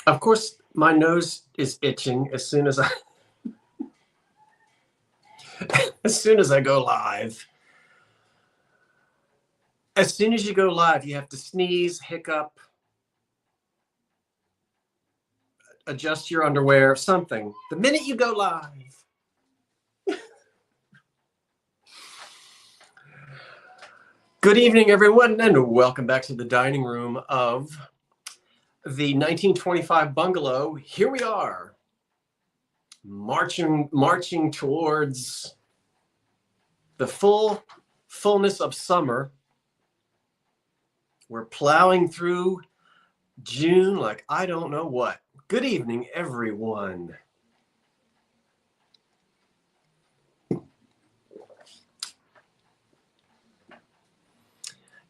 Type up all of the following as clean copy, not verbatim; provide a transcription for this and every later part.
Of course, my nose is itching as soon as I go live. As soon as you go live, you have to sneeze, hiccup, adjust your underwear, something. The minute you go live. Good evening, everyone, and welcome back to the dining room of the 1925 bungalow. Here we are, marching towards the fullness of summer. We're plowing through June like I don't know what. Good evening, everyone.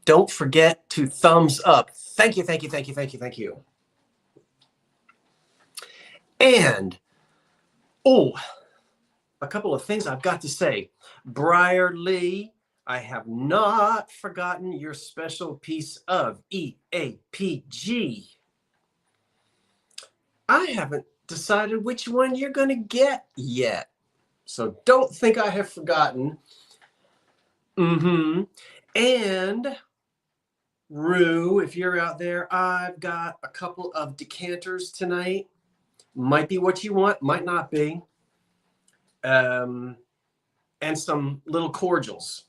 Don't forget to thumbs up. Thank you, thank you, thank you, thank you, thank you. And, a couple of things I've got to say. Briar Lee, I have not forgotten your special piece of EAPG. I haven't decided which one you're going to get yet. So don't think I have forgotten. And Rue, if you're out there, I've got a couple of decanters tonight. Might be what you want, might not be. And some little cordials.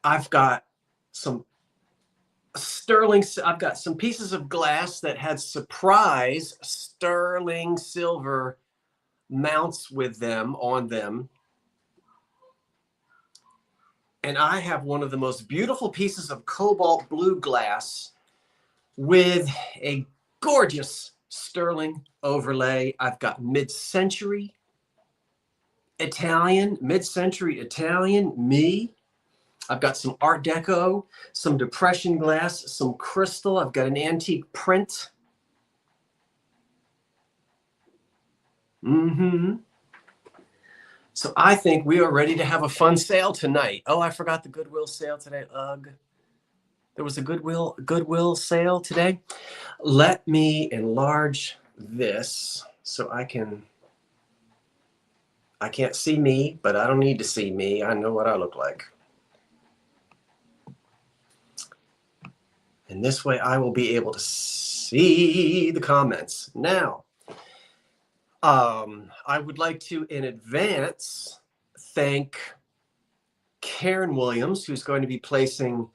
I've got some I've got some pieces of glass that had surprise sterling silver mounts with them on them. And I have one of the most beautiful pieces of cobalt blue glass with a gorgeous sterling overlay. I've got mid-century Italian, me. I've got some Art Deco, some Depression glass, some crystal. I've got an antique print. So I think we are ready to have a fun sale tonight. Oh, I forgot the Goodwill sale today. Ugh. There was a Goodwill sale today. Let me enlarge this so I can't see me, but I don't need to see me. I know what I look like. And this way I will be able to see the comments. Now, I would like to, in advance, thank Karen Williams, who's going to be placing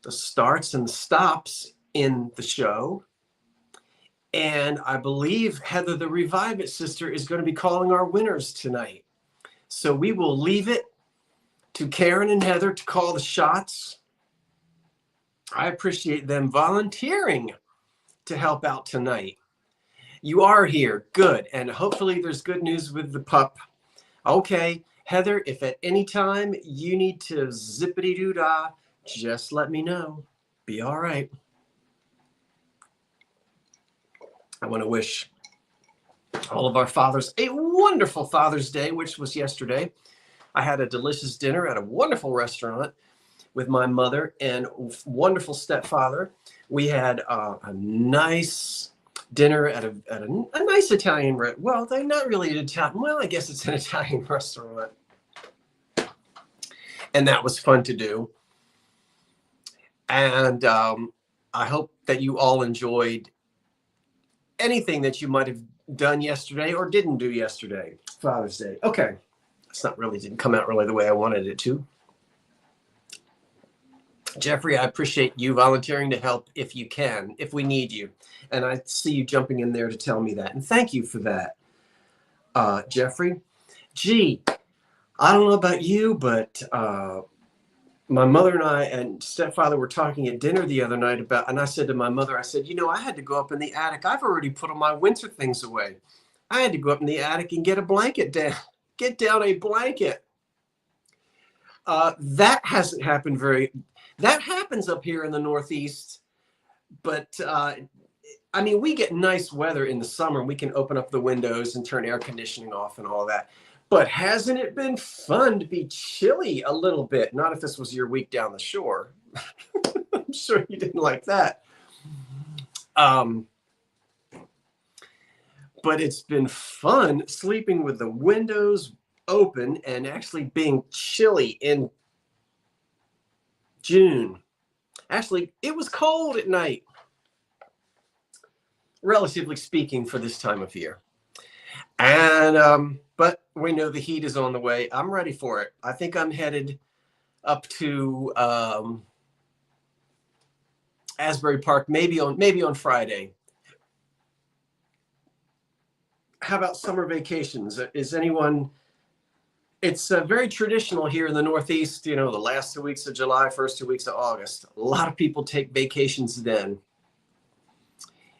the starts and the stops in the show. And I believe Heather, the Revive It sister, is going to be calling our winners tonight. So we will leave it to Karen and Heather to call the shots. I appreciate them volunteering to help out tonight. You are here. Good. And hopefully there's good news with the pup. Okay, Heather, if at any time you need to zippity-doo-dah, just let me know. Be all right. I want to wish all of our fathers a wonderful Father's Day, which was yesterday. I had a delicious dinner at a wonderful restaurant with my mother and wonderful stepfather. We had a nice dinner at a nice Italian restaurant. Well, they're not really an Italian. Well, I guess it's an Italian restaurant. And that was fun to do. And I hope that you all enjoyed anything that you might have done yesterday or didn't do yesterday. Father's Day. Okay. Didn't come out really the way I wanted it to. Jeffrey, I appreciate you volunteering to help if you can, if we need you. And I see you jumping in there to tell me that. And thank you for that, Jeffrey. Gee, I don't know about you, but my mother and I and stepfather were talking at dinner the other night about, and I said to my mother, I said, I had to go up in the attic. I've already put all my winter things away. I had to go up in the attic and get a blanket down, get down a blanket. That hasn't happened that happens up here in the Northeast, but I mean, we get nice weather in the summer and we can open up the windows and turn air conditioning off and all that. But hasn't it been fun to be chilly a little bit? Not if this was your week down the shore. I'm sure you didn't like that. but it's been fun sleeping with the windows open and actually being chilly in June. Actually, it was cold at night, relatively speaking, for this time of year. And but we know the heat is on the way. I'm ready for it. I think I'm headed up to Asbury Park maybe on Friday. How about summer vacations? Is anyone? It's very traditional here in the Northeast. You know, the last 2 weeks of July, first 2 weeks of August. A lot of people take vacations then.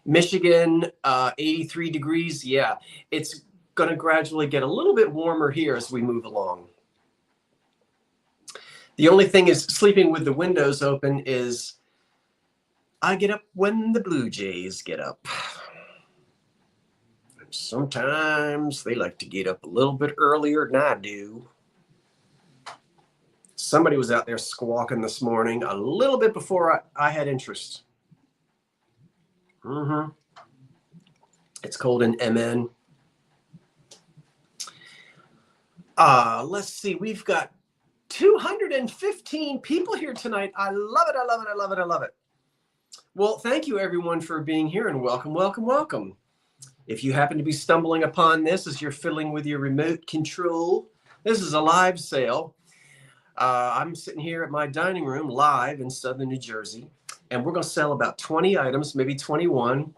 Michigan, 83 degrees. Yeah, it's going to gradually get a little bit warmer here as we move along. The only thing is, sleeping with the windows open is I get up when the Blue Jays get up. Sometimes they like to get up a little bit earlier than I do. Somebody was out there squawking this morning a little bit before I had interest. It's cold in MN. Let's see. We've got 215 people here tonight. I love it. I love it. I love it. I love it. Well, thank you everyone for being here, and welcome, welcome, welcome. If you happen to be stumbling upon this as you're fiddling with your remote control, this is a live sale. I'm sitting here at my dining room live in Southern New Jersey, and we're going to sell about 20 items, maybe 21.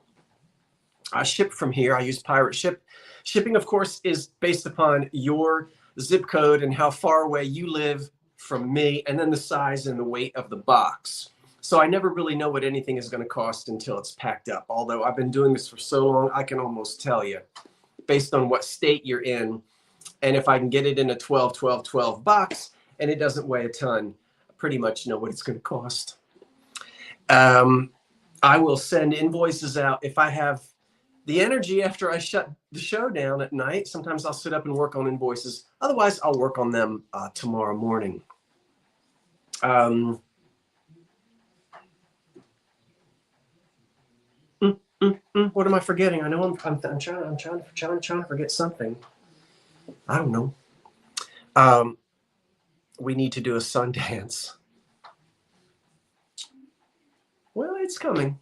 I ship from here. I use pirate ship. Shipping, of course, is based upon your zip code and how far away you live from me, and then the size and the weight of the box. So I never really know what anything is going to cost until it's packed up. Although I've been doing this for so long, I can almost tell you based on what state you're in. And if I can get it in a 12, 12, 12 box and it doesn't weigh a ton, I pretty much know what it's going to cost. I will send invoices out if I have the energy after I shut the show down at night. Sometimes I'll sit up and work on invoices. Otherwise, I'll work on them tomorrow morning. What am I forgetting? I know I'm trying to forget something. I don't know. We need to do a sun dance. Well, it's coming.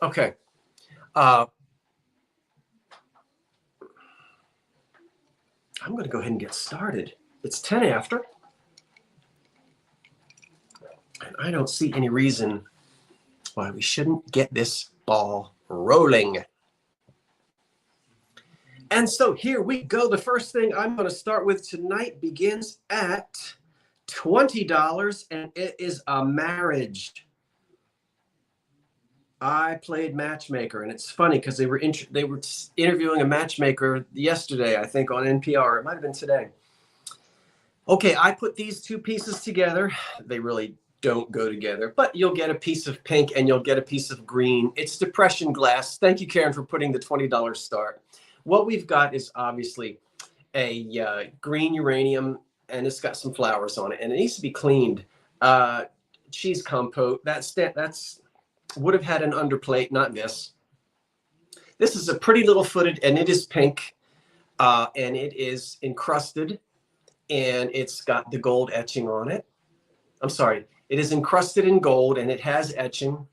Okay. I'm going to go ahead and get started. It's 10 after. And I don't see any reason why we shouldn't get this ball rolling. And so here we go. The first thing I'm going to start with tonight begins at $20, and it is a marriage. I played matchmaker, and it's funny because they were interviewing a matchmaker yesterday, I think, on NPR. It might have been today. Okay, I put these two pieces together. They really don't go together, but you'll get a piece of pink and you'll get a piece of green. It's depression glass. Thank you, Karen, for putting the $20 start. What we've got is obviously a green uranium, and it's got some flowers on it, and it needs to be cleaned. Cheese compote. That's would have had an underplate, not this. This is a pretty little footed, and it is pink, and it is encrusted, and it's got the gold etching on it. I'm sorry. It is encrusted in gold, and it has etching,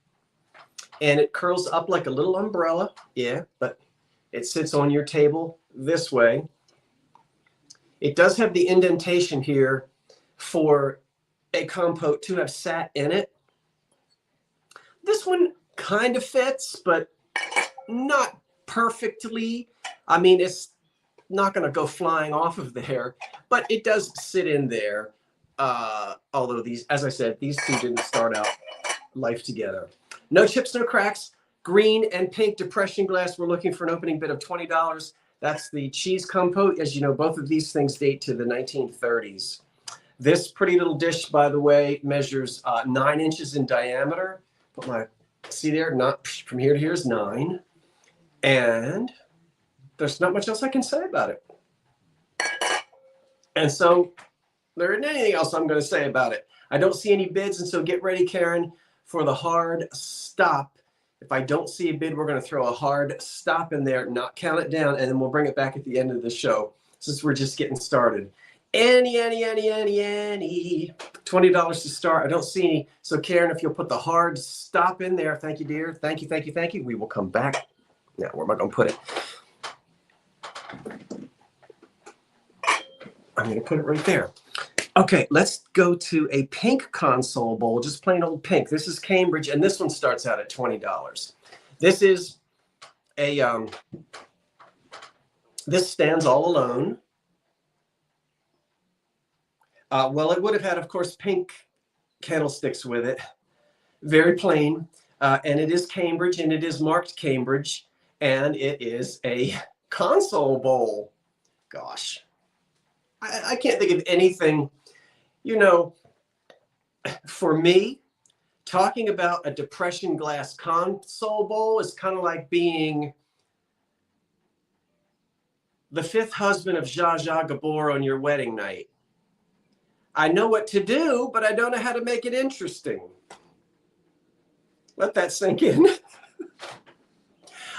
and it curls up like a little umbrella. Yeah, but it sits on your table this way. It does have the indentation here for a compote to have sat in it. This one kind of fits, but not perfectly. I mean, it's not going to go flying off of there, but it does sit in there. Although these, as I said, these two didn't start out life together. No chips, no cracks. Green and pink depression glass. We're looking for an opening bid of $20. That's the cheese compote. As you know, both of these things date to the 1930s. This pretty little dish, by the way, measures 9 inches in diameter. Put my, see there, not from here to here is 9. And there's not much else I can say about it. And so there isn't anything else I'm going to say about it. I don't see any bids, and so get ready, Karen, for the hard stop If I don't see a bid, we're going to throw a hard stop in there, not count it down, and then we'll bring it back at the end of the show since we're just getting started. Any, $20 to start. I don't see any. So Karen, if you'll put the hard stop in there. Thank you, dear. Thank you. We will come back. Now, where am I going to put it? I'm going to put it right there. Okay, let's go to a pink console bowl, just plain old pink. This is Cambridge, and this one starts out at $20. This is a, this stands all alone. Well, it would have had, of course, pink candlesticks with it. Very plain, and it is Cambridge, and it is marked Cambridge, and it is a console bowl. Gosh, I can't think of anything. You know, for me, talking about a depression glass console bowl is kind of like being the fifth husband of Zsa Zsa Gabor on your wedding night. I know what to do, but I don't know how to make it interesting. Let that sink in.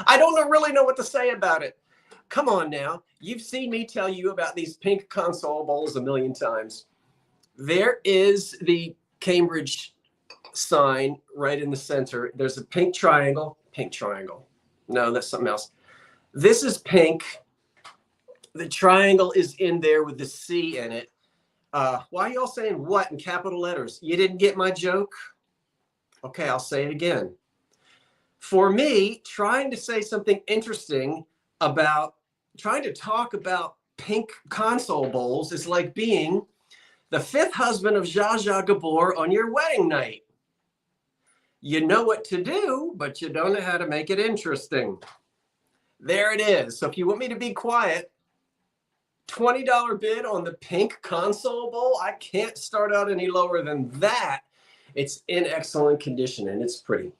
I don't really know what to say about it. Come on now. You've seen me tell you about these pink console bowls a million times. There is the Cambridge sign right in the center. There's a pink triangle. No, that's something else. This is pink. The triangle is in there with the C in it. Why are y'all saying what in capital letters? You didn't get my joke? Okay, I'll say it again. For me, trying to say something interesting about, trying to talk about pink console bowls is like being the fifth husband of Zsa Zsa Gabor on your wedding night. You know what to do, but you don't know how to make it interesting. There it is. So if you want me to be quiet, $20 bid on the pink console bowl. I can't start out any lower than that. It's in excellent condition and it's pretty.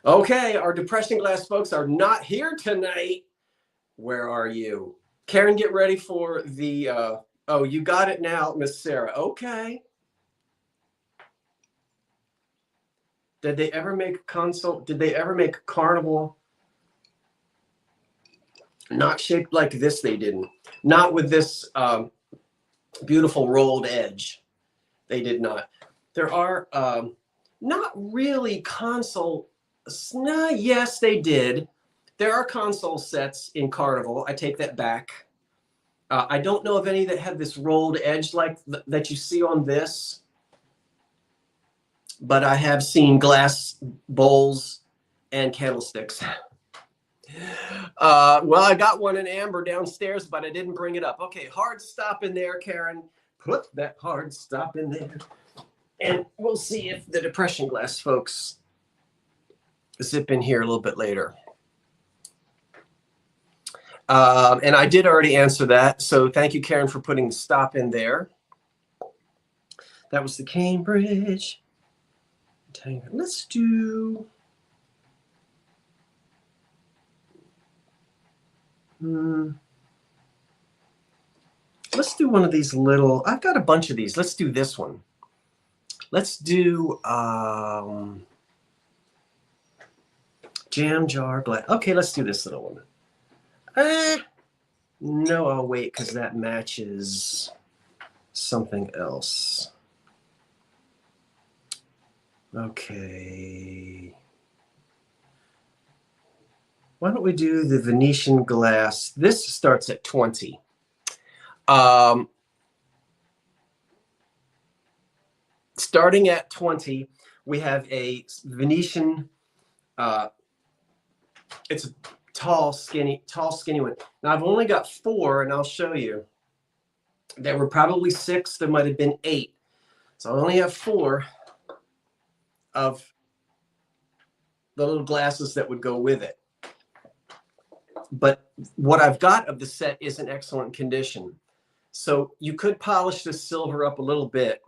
Okay, our depression glass folks are not here tonight. Where are you? Karen, get ready for the, oh, you got it now, Miss Sarah. Okay. Did they ever make console? Did they ever make carnival? Not shaped like this, they didn't. Not with this beautiful rolled edge. They did not. There are not really console. No, yes, they did. There are console sets in Carnival. I take that back. I don't know of any that have this rolled edge like that you see on this. But I have seen glass bowls and candlesticks. Well, I got one in amber downstairs, but I didn't bring it up. Okay, hard stop in there, Karen. Put that hard stop in there. And we'll see if the depression glass folks zip in here a little bit later. And I did already answer that. So thank you, Karen, for putting the stop in there. That was the Cambridge. Let's do... let's do one of these little, I've got a bunch of these. Let's do this one. Let's do jam jar glass. Okay, let's do this little one. No, I'll wait because that matches something else. Okay. Why don't we do the Venetian glass? This starts at 20. Starting at 20, we have a Venetian. It's a tall, skinny one. Now I've only got 4, and I'll show you. There were probably 6. There might have been 8. So I only have 4 of the little glasses that would go with it. But what I've got of the set is in excellent condition. So you could polish this silver up a little bit.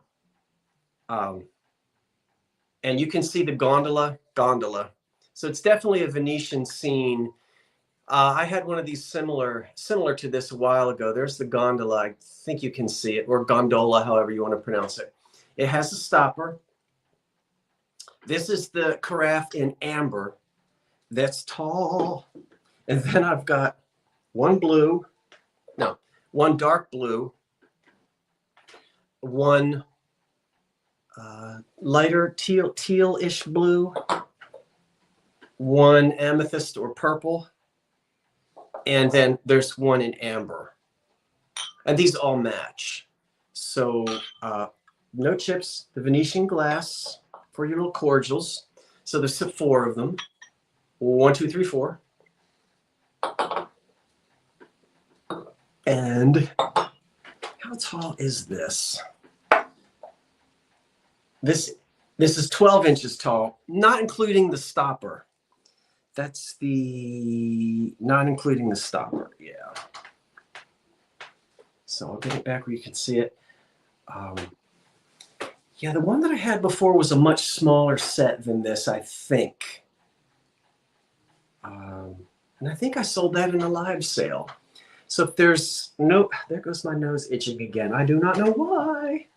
And you can see the gondola. So it's definitely a Venetian scene. I had one of these similar to this a while ago. There's the gondola. I think you can see it, or gondola, however you want to pronounce it. It has a stopper. This is the carafe in amber. That's tall. And then I've got one dark blue, one lighter teal-ish blue, one amethyst or purple, and then there's one in amber. And these all match. So no chips, the Venetian glass for your little cordials. So there's 4 of them. 1, 2, 3, 4. And how tall is this? This is 12 inches tall, not including the stopper. That's not including the stopper, yeah. So I'll get it back where you can see it. Yeah, the one that I had before was a much smaller set than this, I think. And I think I sold that in a live sale. So if there's no, there goes my nose itching again. I do not know why.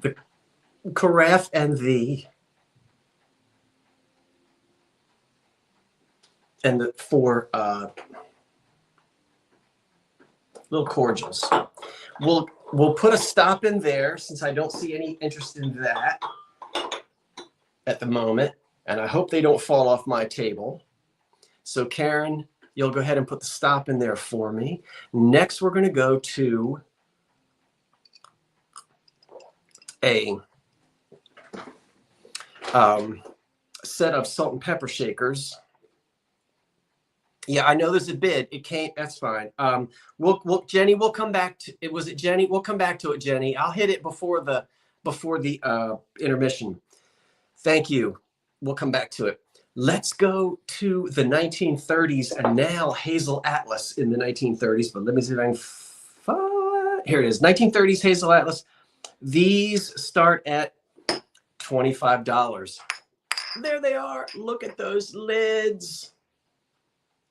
The carafe and the 4 little cordials. We'll put a stop in there since I don't see any interest in that at the moment. And I hope they don't fall off my table. So Karen, you'll go ahead and put the stop in there for me. Next, we're going to go to a set of salt and pepper shakers. Yeah, I know there's a bid. It can't. That's fine. Jenny, we'll come back to it. Was it Jenny? We'll come back to it, Jenny. I'll hit it before the intermission. Thank you. We'll come back to it. Let's go to the 1930s and now Hazel Atlas in the 1930s. But let me see if I can find. Here it is. 1930s Hazel Atlas. These start at $25. There they are. Look at those lids.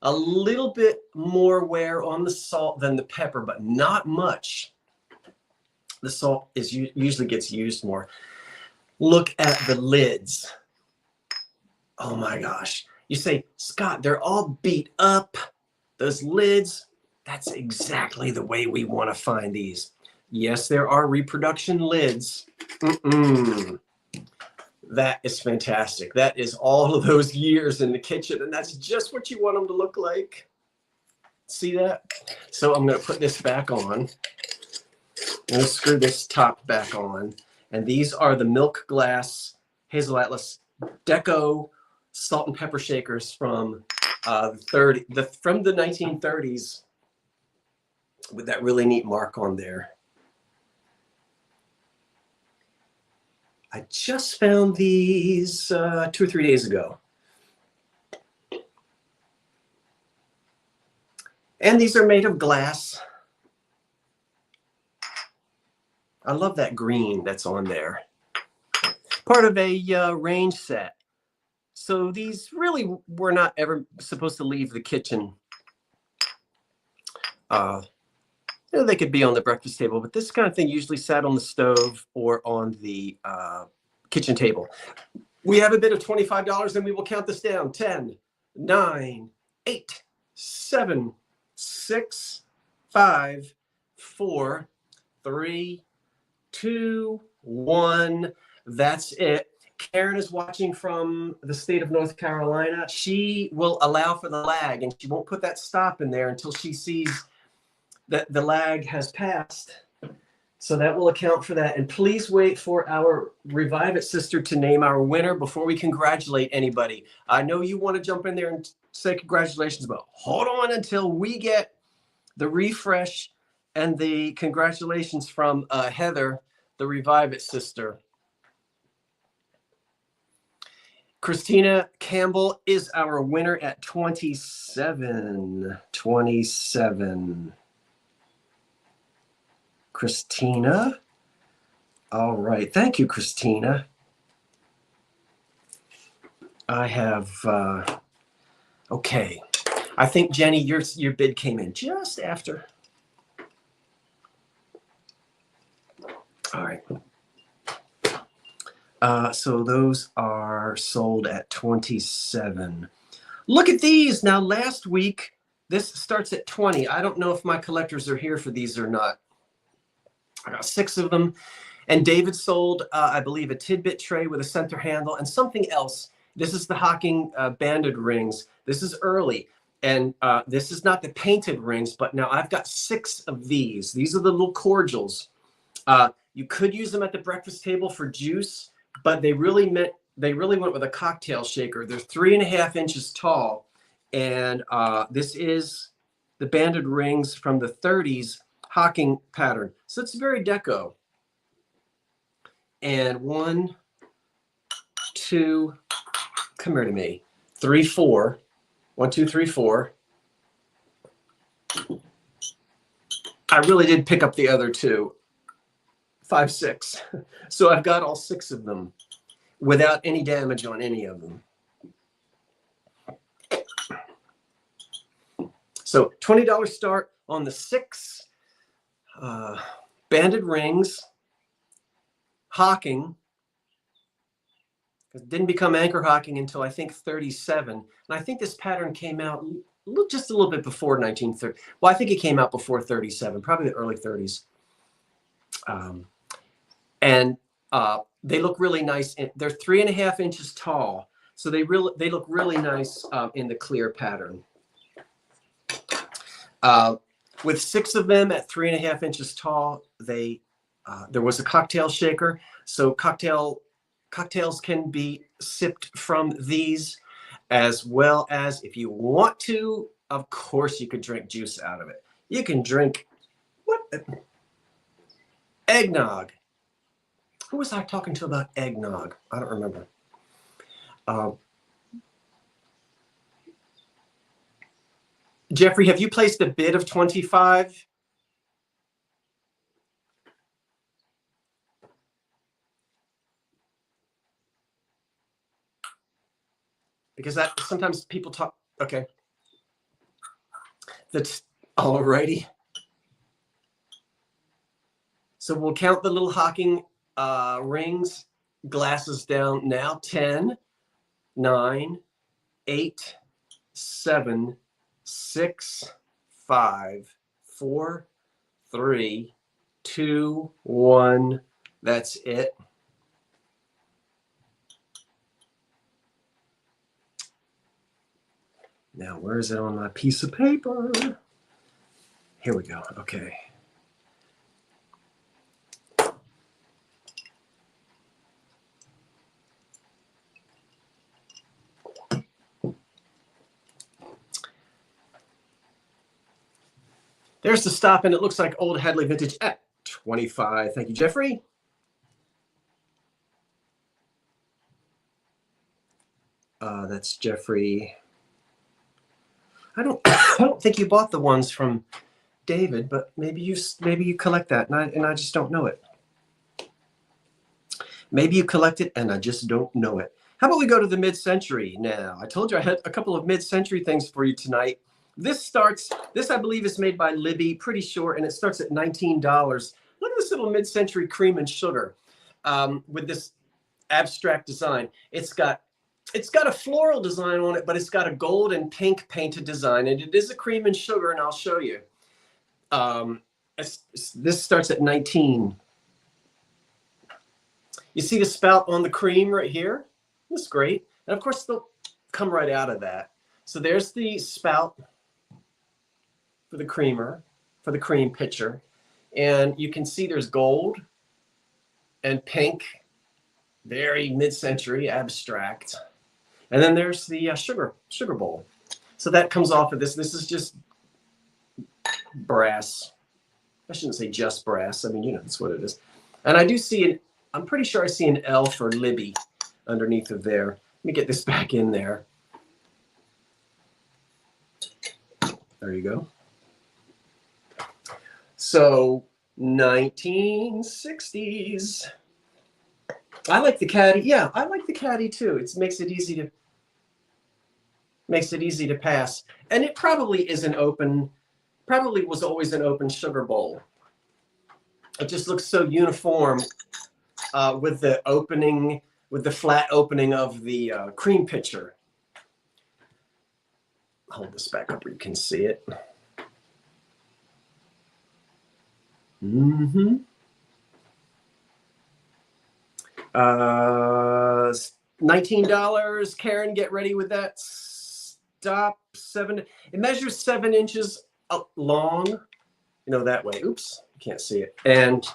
A little bit more wear on the salt than the pepper, but not much. The salt usually gets used more. Look at the lids. Oh my gosh. You say, Scott, they're all beat up. Those lids, that's exactly the way we want to find these. Yes, there are reproduction lids. That is fantastic. That is all of those years in the kitchen, and that's just what you want them to look like. See that? So I'm going to put this back on. I'm going to screw this top back on. And these are the milk glass Hazel Atlas deco salt and pepper shakers from the 1930s with that really neat mark on there. I just found these 2 or 3 days ago. And these are made of glass. I love that green that's on there. Part of a range set. So these really were not ever supposed to leave the kitchen. They could be on the breakfast table, but this kind of thing usually sat on the stove or on the kitchen table. We have a bid of $25 and we will count this down. 10, 9, 8, 7, 6, 5, 4, 3, 2, 1. That's it. Karen is watching from the state of North Carolina. She will allow for the lag and she won't put that stop in there until she sees that the lag has passed. So that will account for that. And please wait for our Revive It sister to name our winner before we congratulate anybody. I know you want to jump in there and say congratulations, but hold on until we get the refresh and the congratulations from Heather, the Revive It sister. Christina Campbell is our winner at 27. Christina. All right. Thank you, Christina. I have, okay. I think, Jenny, your bid came in just after. All right. So those are sold at 27. Look at these. Now, last week, this starts at 20. I don't know if my collectors are here for these or not. I got 6 of them. And David sold, I believe, a tidbit tray with a center handle and something else. This is the Hocking banded rings. This is early. And this is not the painted rings, but now I've got 6 of these. These are the little cordials. You could use them at the breakfast table for juice, but they really went with a cocktail shaker. They're 3.5 inches tall. And this is the banded rings from the 30s Hocking pattern. So it's very deco. And 1, 2, come here to me. 3, 4. 1, 2, 3, 4. I really did pick up the other 2. 5, 6. So I've got all 6 of them without any damage on any of them. So $20 start on the 6 banded rings. Hocking. It didn't become anchor hocking until I think 37. And I think this pattern came out just a little bit before 1930. Well, I think it came out before 37, probably the early 30s. And they look really nice. They're 3.5 inches tall. So they look really nice in the clear pattern. With 6 of them at 3.5 inches tall, there was a cocktail shaker. So cocktails can be sipped from these, as well as, if you want to, of course, you could drink juice out of it. You can drink eggnog. Who was I talking to about eggnog? I don't remember. Jeffrey, have you placed a bid of 25? Because that sometimes people talk. Okay. That's alrighty. So we'll count the little Hocking rings, glasses down now. 10, 9, 8, 7, 6, 5, 4, 3, 2, 1. That's it. Now, where is it on my piece of paper? Here we go. Okay. There's the stop, and it looks like old Hadley vintage at 25. Thank you, Jeffrey. That's Jeffrey. I don't think you bought the ones from David, but maybe you collect that, and I just don't know it. Maybe you collect it, and I just don't know it. How about we go to the mid-century now? I told you I had a couple of mid-century things for you tonight. This I believe is made by Libby, pretty short, and it starts at $19. Look at this little mid-century cream and sugar with this abstract design. It's got a floral design on it, but it's got a gold and pink painted design, and it is a cream and sugar, and I'll show you. This starts at 19. You see the spout on the cream right here? That's great. And of course, they'll come right out of that. So there's the spout for the creamer, for the cream pitcher. And you can see there's gold and pink, very mid-century abstract. And then there's the sugar bowl. So that comes off of this. This is just brass. I shouldn't say just brass. I mean, you know, that's what it is. And I do see I'm pretty sure I see an L for Libby underneath of there. Let me get this back in there. There you go. So 1960s. I like the caddy. Yeah, I like the caddy too. It makes it easy to pass. And it probably was always an open sugar bowl. It just looks so uniform with the opening with the flat opening of the cream pitcher. Hold this back up where you can see it. Mm-hmm. $19. Karen, get ready with that. Stop. It measures 7 inches long. You know, that way. Oops, you can't see it. And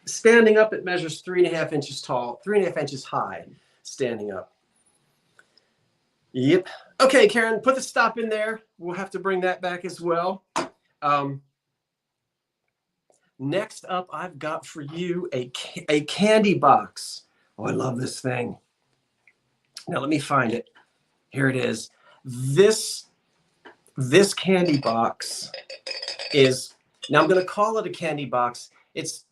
standing up, it measures 3.5 inches tall, 3.5 inches high, standing up. Yep. Okay, Karen, put the stop in there. We'll have to bring that back as well. Next up, I've got for you a candy box. Oh, I love this thing. Now let me find it. Here it is. This candy box is, now I'm going to call it a candy box. It's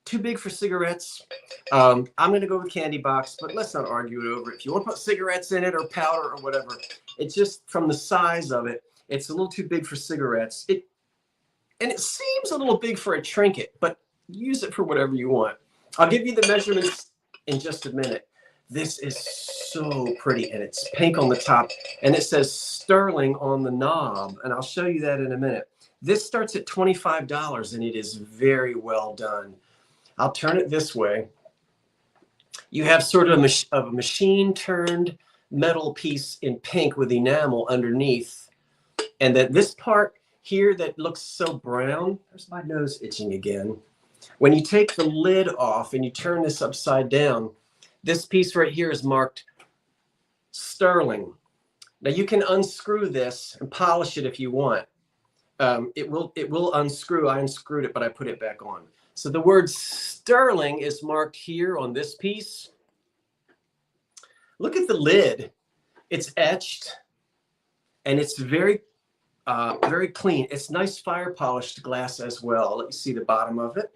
too big for cigarettes. I'm going to go with candy box, but let's not argue it over. If you want to put cigarettes in it or powder or whatever, it's just from the size of it, it's a little too big for cigarettes. And it seems a little big for a trinket, but use it for whatever you want. I'll give you the measurements in just a minute. This is so pretty, and it's pink on the top, and it says sterling on the knob, and I'll show you that in a minute. This starts at $25, and it is very well done. I'll turn it this way. You have sort of a machine-turned metal piece in pink with enamel underneath, and then this part here that looks so brown, there's my nose itching again. When you take the lid off and you turn this upside down, this piece right here is marked sterling. Now you can unscrew this and polish it if you want. It will unscrew. I unscrewed it, but I put it back on. So the word sterling is marked here on this piece. Look at the lid. It's etched, and it's very clean. It's nice fire polished glass as well. Let you see the bottom of it.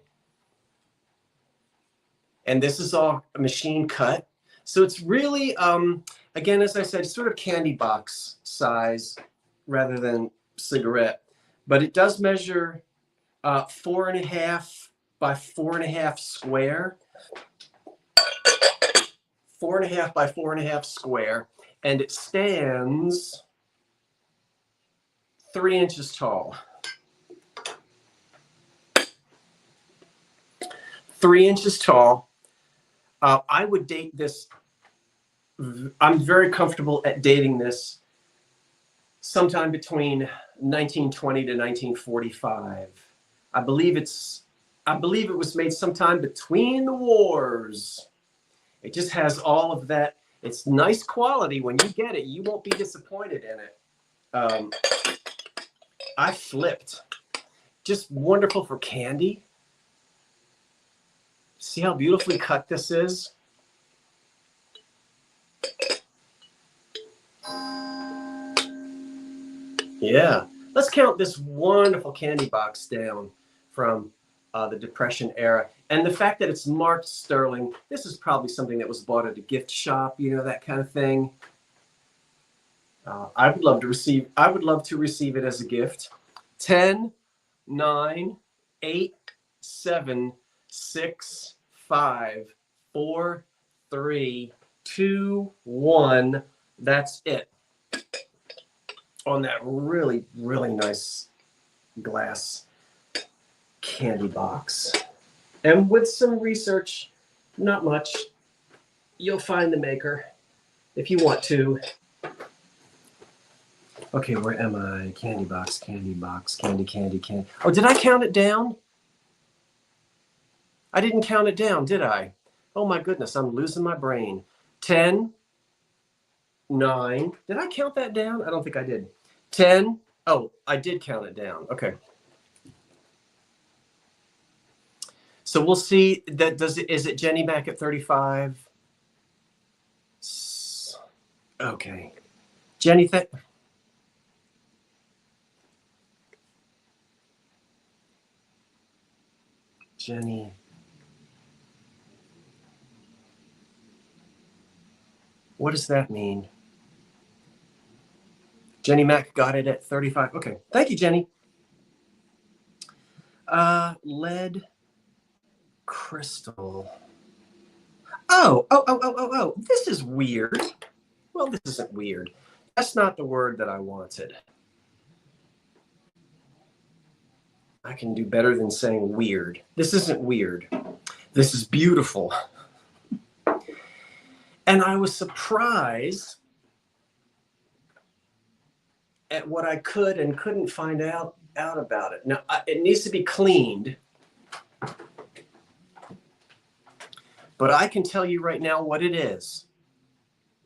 And this is all machine cut. So it's really, again, as I said, sort of candy box size rather than cigarette. But it does measure 4.5 by 4.5 square. 4.5 by 4.5 square. And it stands 3 inches tall. 3 inches tall. I would date this. I'm very comfortable at dating this sometime between 1920 to 1945. I believe it was made sometime between the wars. It just has all of that. It's nice quality. When you get it, you won't be disappointed in it. I flipped. Just wonderful for candy. See how beautifully cut this is? Yeah. Let's count this wonderful candy box down from the Depression era. And the fact that it's marked sterling, this is probably something that was bought at a gift shop, you know, that kind of thing. I would love to receive it as a gift. 10, 9, 8, 7, 6, 5, 4, 3, 2, 1. That's it. On that really, really nice glass candy box. And with some research, not much, you'll find the maker if you want to. Okay, where am I? Candy box, candy. Oh, did I count it down? I didn't count it down, did I? Oh my goodness, I'm losing my brain. 10, 9. Did I count that down? I don't think I did. 10. Oh, I did count it down. Okay. So we'll see that is it Jenny back at 35? Okay. Jenny, Jenny. What does that mean? Jenny Mac got it at 35. Okay. Thank you, Jenny. Lead crystal. Oh, this is weird. Well, this isn't weird. That's not the word that I wanted. I can do better than saying weird. This isn't weird. This is beautiful. And I was surprised at what I could and couldn't find out about it. Now, it needs to be cleaned. But I can tell you right now what it is.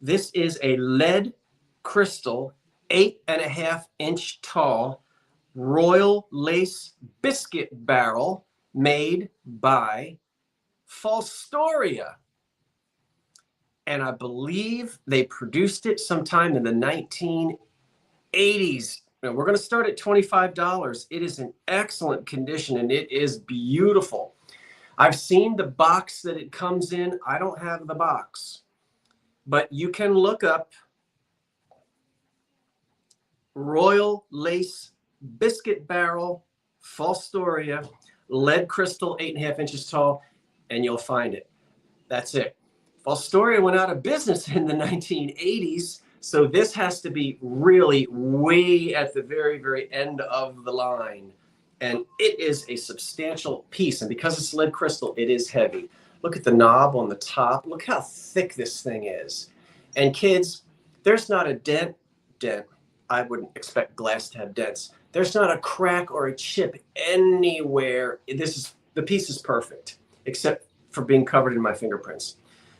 This is a lead crystal, 8.5-inch tall, royal lace biscuit barrel made by Fostoria. And I believe they produced it sometime in the 1980s. Now, we're going to start at $25. It is in excellent condition and it is beautiful. I've seen the box that it comes in. I don't have the box, but you can look up Royal Lace Biscuit Barrel, Fostoria, lead crystal, 8.5 inches tall, and you'll find it. That's it. Fostoria went out of business in the 1980s, so this has to be really way at the very, very end of the line. And it is a substantial piece. And because it's lead crystal, it is heavy. Look at the knob on the top. Look how thick this thing is. And kids, there's not a dent. I wouldn't expect glass to have dents. There's not a crack or a chip anywhere. The piece is perfect, except for being covered in my fingerprints.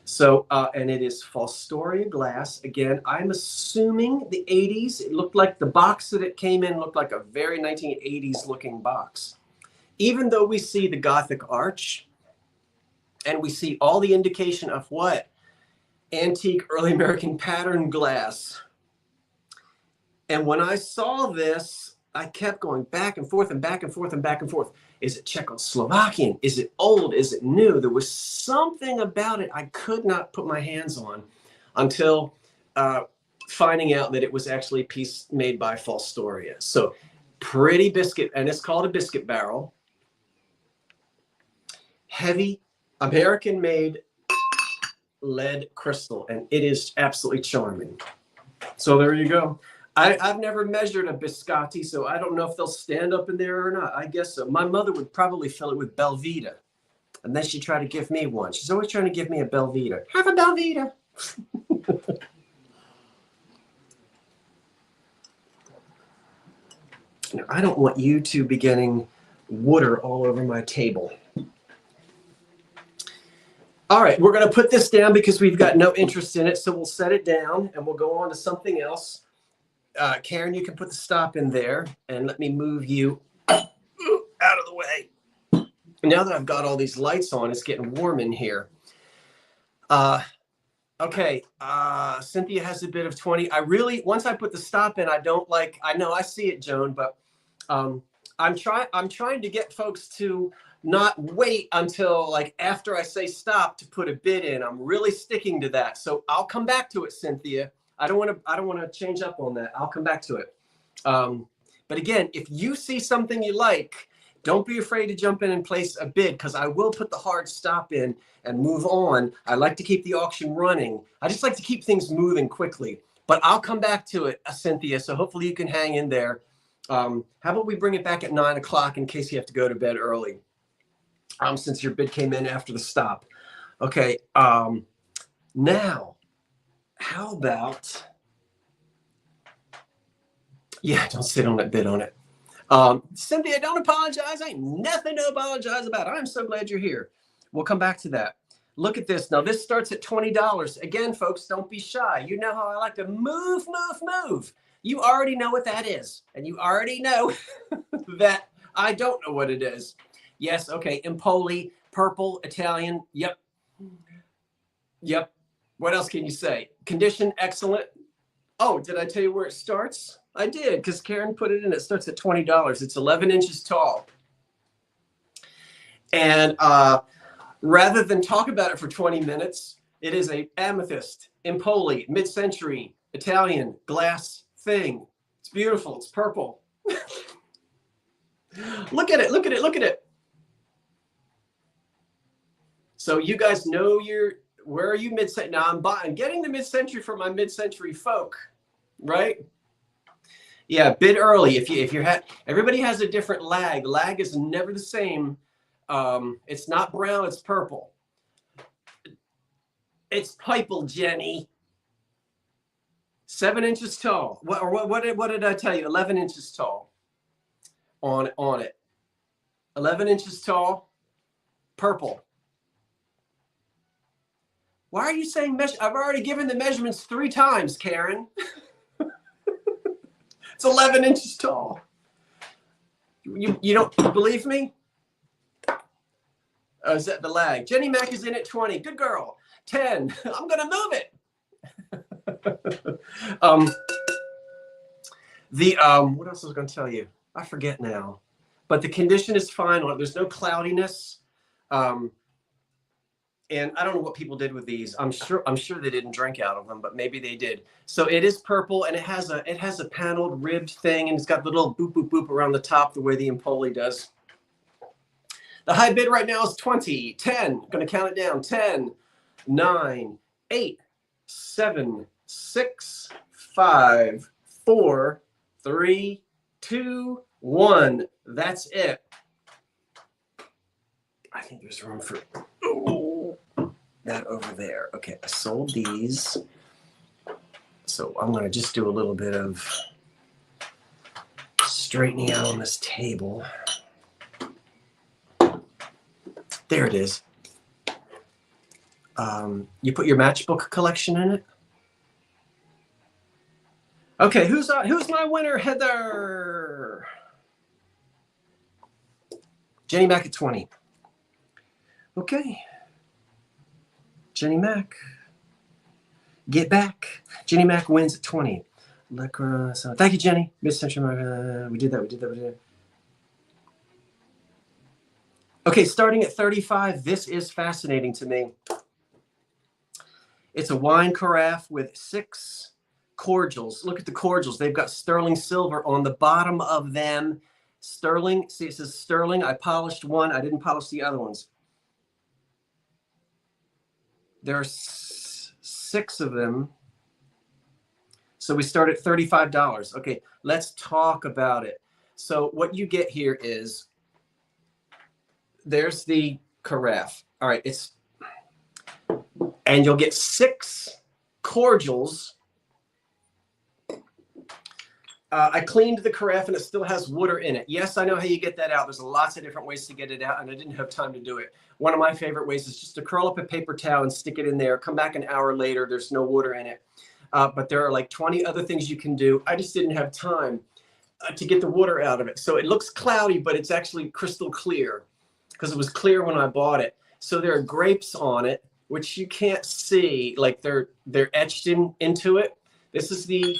So, and it is Fostoria glass. Again, I'm assuming the 80s. It looked like the box that it came in looked like a very 1980s looking box. Even though we see the Gothic arch and we see all the indication of what? Antique early American pattern glass. And when I saw this, I kept going back and forth and back and forth and back and forth. Is it Czechoslovakian? Is it old? Is it new? There was something about it I could not put my hands on until finding out that it was actually a piece made by Fostoria. So pretty biscuit, and it's called a biscuit barrel. Heavy, American-made lead crystal, and it is absolutely charming. So there you go. I've never measured a biscotti, so I don't know if they'll stand up in there or not. I guess so. My mother would probably fill it with Belvita, and then she'd try to give me one. She's always trying to give me a Belvita. Have a Belvita. Now, I don't want you to be getting water all over my table. All right, we're going to put this down because we've got no interest in it, so we'll set it down, and we'll go on to something else. Karen, you can put the stop in there, and let me move you out of the way. Now that I've got all these lights on, it's getting warm in here. Okay, Cynthia has a bid of 20. Once I put the stop in, I know I see it, Joan, but I'm trying to get folks to not wait until like after I say stop to put a bid in. I'm really sticking to that. So I'll come back to it, Cynthia. I don't want to change up on that. I'll come back to it. But again, if you see something you like, don't be afraid to jump in and place a bid, because I will put the hard stop in and move on. I like to keep the auction running. I just like to keep things moving quickly. But I'll come back to it, Cynthia. So hopefully you can hang in there. How about we bring it back at 9 o'clock in case you have to go to bed early, since your bid came in after the stop. Okay. Now, how about, yeah, don't sit on it, bid on it. Cynthia, don't apologize. Ain't nothing to apologize about. I'm so glad you're here. We'll come back to that. Look at this. Now, this starts at $20. Again, folks, don't be shy. You know how I like to move. You already know what that is. And you already know that I don't know what it is. Yes, okay, Empoli, purple, Italian. Yep. What else can you say? Condition, excellent. Oh, did I tell you where it starts? I did, because Karen put it in. It starts at $20. It's 11 inches tall. And rather than talk about it for 20 minutes, it is a amethyst, Empoli, mid-century, Italian glass thing. It's beautiful. It's purple. Look at it. So you guys know Where are you mid-century? Now I'm getting the mid-century for my mid-century folk, right? Yeah, bid early. If you're everybody has a different lag. Lag is never the same. It's not brown, it's purple. It's purple, Jenny. 7 inches tall. What did I tell you? 11 inches tall on it. 11 inches tall, purple. Why are you saying measure? I've already given the measurements 3 times, Karen. It's 11 inches tall. You don't believe me? Oh, is that the lag? Jenny Mac is in at 20. Good girl. 10. I'm going to move it. What else was I going to tell you? I forget now. But the condition is fine on it. There's no cloudiness. And I don't know what people did with these. I'm sure they didn't drink out of them, but maybe they did. So it is purple, and it has a paneled ribbed thing, and it's got the little boop boop boop around the top, the way the Empoli does. The high bid right now is 20, 10. I'm going to count it down. 10, 9, 8, 7, 6, 5, 4, 3, 2, 1. That's it. I think there's room for that over there. Okay, I sold these. So I'm going to just do a little bit of straightening out on this table. There it is. You put your matchbook collection in it? Okay, who's my winner, Heather? Jenny Mac at 20. Okay. Jenny Mac. Get back. Jenny Mac wins at 20. So thank you, Jenny. Mid-century. We did that. Okay, starting at 35. This is fascinating to me. It's a wine carafe with 6 cordials. Look at the cordials. They've got sterling silver on the bottom of them. Sterling. See, it says sterling. I polished one. I didn't polish the other ones. There are 6 of them. So we start at $35. Okay, let's talk about it. So what you get here is, there's the carafe. All right, and you'll get 6 cordials. I cleaned the carafe and it still has water in it. Yes, I know how you get that out. There's lots of different ways to get it out, and I didn't have time to do it. One of my favorite ways is just to curl up a paper towel and stick it in there. Come back an hour later, there's no water in it. But there are like 20 other things you can do. I just didn't have time to get the water out of it. So it looks cloudy, but it's actually crystal clear because it was clear when I bought it. So there are grapes on it, which you can't see, like they're etched into it. This is the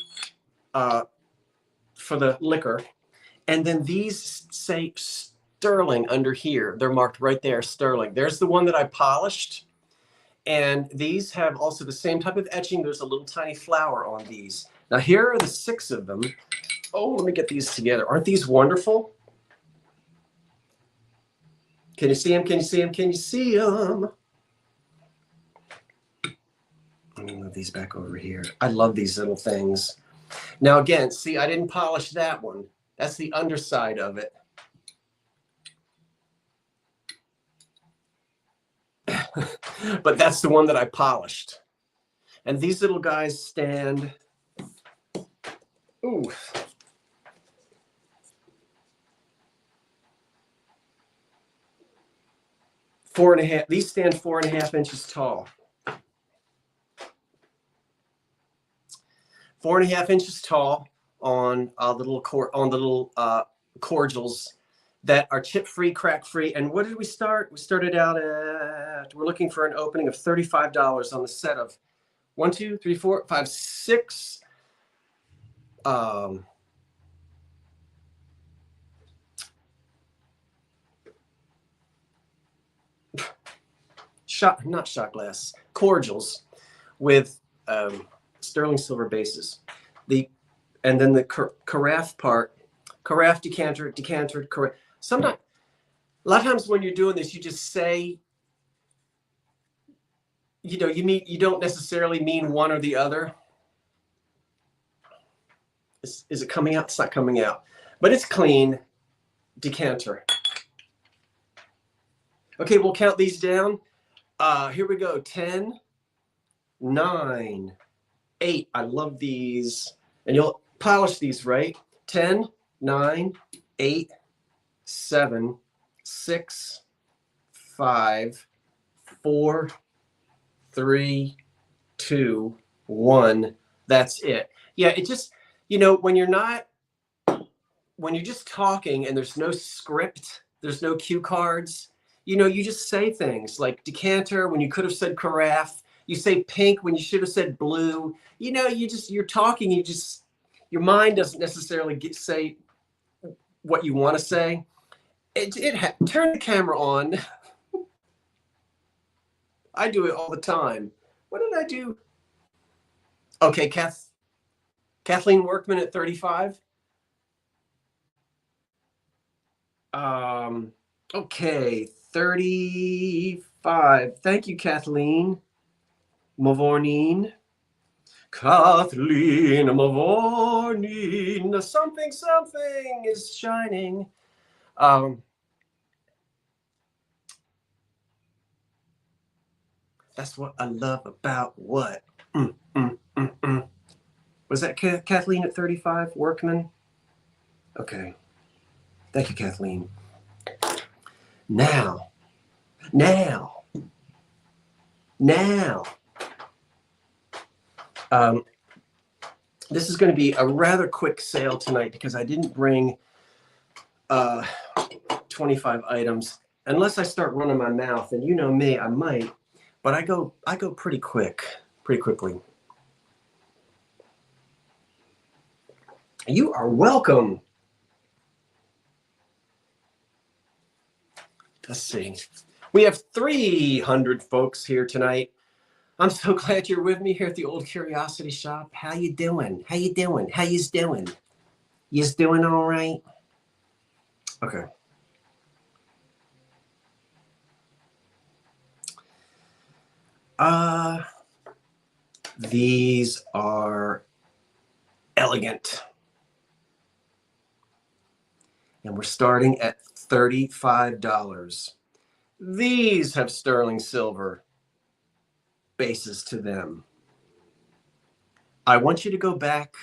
for the liquor. And then these say sterling under here. They're marked right there, sterling. There's the one that I polished. And these have also the same type of etching. There's a little tiny flower on these. Now here are the 6 of them. Oh, let me get these together. Aren't these wonderful? Can you see them? Can you see them? Can you see them? Let me move these back over here. I love these little things. Now again, see, I didn't polish that one. That's the underside of it. But that's the one that I polished. And these little guys stand, ooh, these stand 4.5 inches tall. 4.5 inches tall on the little cordials that are chip-free, crack-free. And what did we start? We started out at, we're looking for an opening of $35 on the set of 1, 2, 3, 4, 5, 6. Not shot glass, cordials with sterling silver bases. And then the carafe part, carafe, decanter, carafe. Sometimes, a lot of times when you're doing this, you just say, you know, you don't necessarily mean one or the other. Is it coming out? It's not coming out, but it's clean. Decanter. Okay, we'll count these down. Here we go. 10, 9, 8. I love these. And you'll polish these, right? 10, 9, 8, 7, 6, 5, 4, 3, 2, 1. That's it. Yeah, it just, you know, when you're just talking and there's no script, there's no cue cards, you know, you just say things like decanter when you could have said carafe. You say pink when you should have said blue. You know, you're talking, your mind doesn't necessarily say what you want to say. Turn the camera on. I do it all the time. What did I do? Okay, Kathleen Workman at 35. Okay, 35. Thank you, Kathleen. Mavorneen. Kathleen Mavorneen. Something is shining. That's what I love about what? Was that Kathleen at 35, Workman? Okay. Thank you, Kathleen. Now. This is going to be a rather quick sale tonight because I didn't bring 25 items. Unless I start running my mouth, and you know me, I might, but I go pretty quickly. You are welcome. Let's see. We have 300 folks here tonight. I'm so glad you're with me here at the Old Curiosity Shop. How you doing? How yous doing? Yous doing all right? Okay. These are elegant. And we're starting at $35. These have sterling silver bases to them. I want you to go back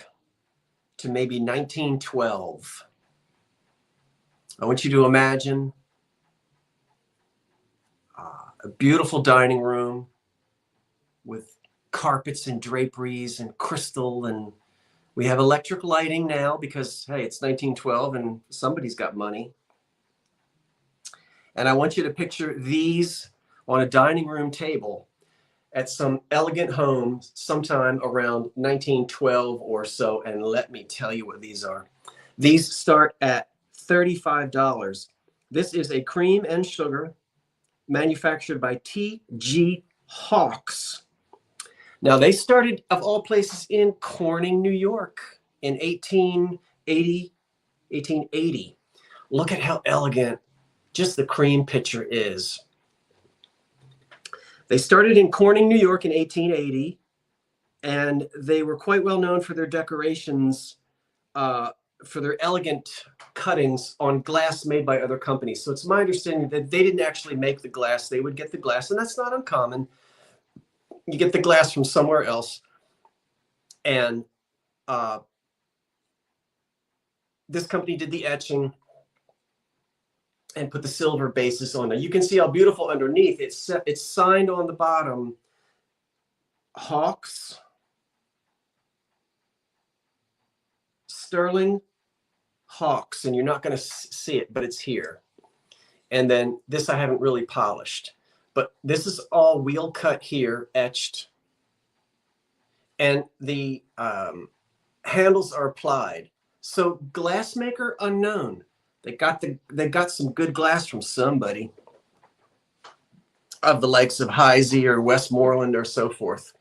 to maybe 1912. I want you to imagine a beautiful dining room with carpets and draperies and crystal, and we have electric lighting now because, hey, it's 1912 and somebody's got money. And I want you to picture these on a dining room table at some elegant home sometime around 1912 or so. And let me tell you what these are. These start at $35. This is a cream and sugar manufactured by T.G. Hawks. Now, they started, of all places, in Corning, New York in 1880. Look at how elegant just the cream pitcher is. They started in Corning, New York in 1880, and they were quite well known for their decorations, for their elegant cuttings on glass made by other companies. So it's my understanding that they didn't actually make the glass. They would get the glass, and that's not uncommon. You get the glass from somewhere else. And this company did the etching and put the silver bases on there. You can see how beautiful underneath. It's signed on the bottom, Hawks, Sterling Hawks, and you're not going to see it, but it's here. And then this I haven't really polished, but this is all wheel cut here, etched, and the handles are applied. So glassmaker unknown. They got some good glass from somebody of the likes of Heisey or Westmoreland or so forth.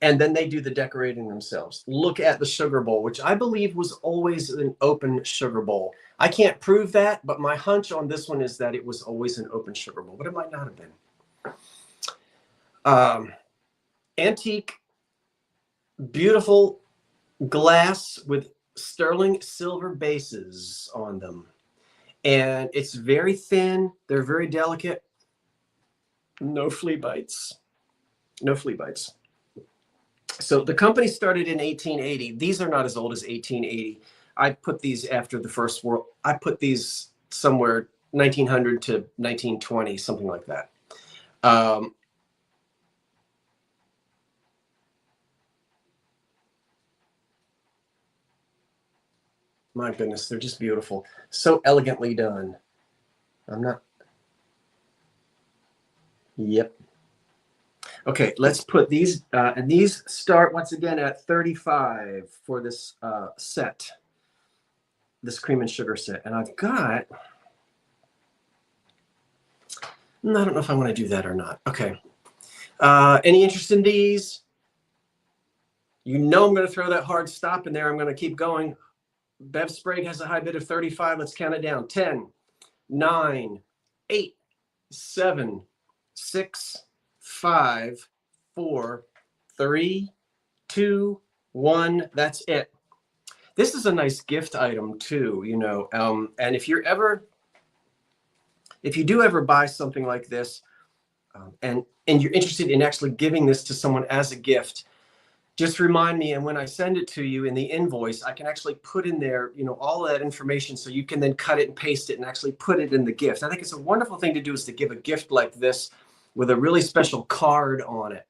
And then they do the decorating themselves. Look at the sugar bowl, which I believe was always an open sugar bowl. I can't prove that, but my hunch on this one is that it was always an open sugar bowl, but it might not have been. antique, beautiful glass with sterling silver bases on them. And it's very thin. They're very delicate. No flea bites. No flea bites. So the company started in 1880. These are not as old as 1880. I put these after the First World. I put these somewhere 1900 to 1920, something like that. My goodness, they're just beautiful. So elegantly done. I'm not. Yep. Okay, let's put these, and these start once again at 35 for this set, this cream and sugar set. And I've got, I don't know if I want to do that or not. Okay. Any interest in these? You know I'm going to throw that hard stop in there. I'm going to keep going. Bev Sprague has a high bid of 35. Let's count it down. 10, 9, 8, 7, 6, 5, 4, 3, 2, 1. That's it. This is a nice gift item too, you know. And if you do ever buy something like this, and you're interested in actually giving this to someone as a gift, just remind me, and when I send it to you in the invoice, I can actually put in there, you know, all that information so you can then cut it and paste it and actually put it in the gift. I think it's a wonderful thing to do, is to give a gift like this with a really special card on it,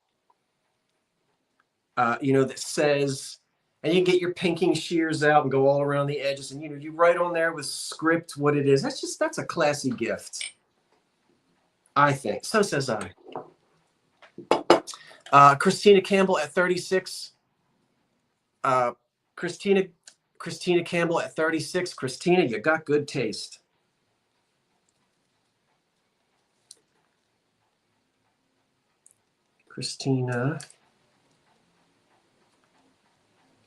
you know, that says, and you get your pinking shears out and go all around the edges, and, you know, you write on there with script what it is. That's a classy gift, I think. So says I. Christina Campbell at 36. Christina Campbell at 36. Christina, you got good taste. Christina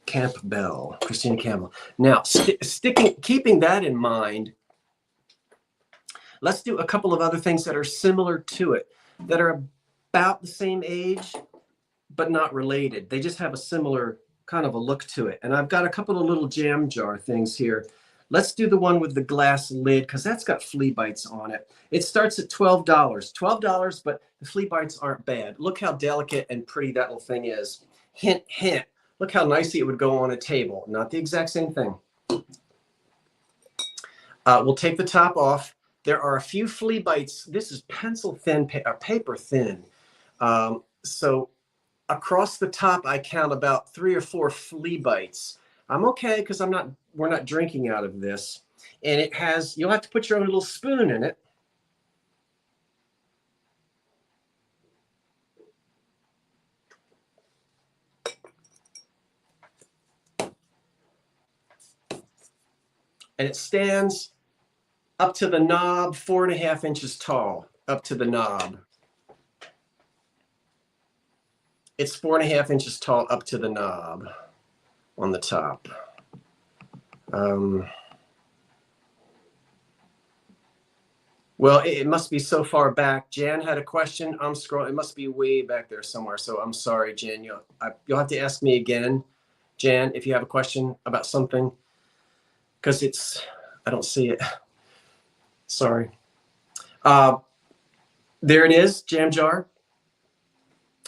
Campbell. Christina Campbell. Now, keeping that in mind, let's do a couple of other things that are similar to it, that are about the same age, but not related. They just have a similar kind of a look to it. And I've got a couple of little jam jar things here. Let's do the one with the glass lid, because that's got flea bites on it. It starts at $12. $12, but the flea bites aren't bad. Look how delicate and pretty that little thing is. Hint, hint. Look how nicely it would go on a table. Not the exact same thing. We'll take the top off. There are a few flea bites. This is pencil thin, paper thin. So across the top, I count about 3 or 4 flea bites. I'm okay, because we're not drinking out of this. And it has, you'll have to put your own little spoon in it. And it stands up to the knob, 4.5 inches tall, up to the knob. It's 4.5 inches tall up to the knob on the top. Well, it must be so far back. Jan had a question. I'm scrolling. It must be way back there somewhere. So I'm sorry, Jan. You'll have to ask me again, Jan, if you have a question about something, because I don't see it. Sorry. There it is, jam jar.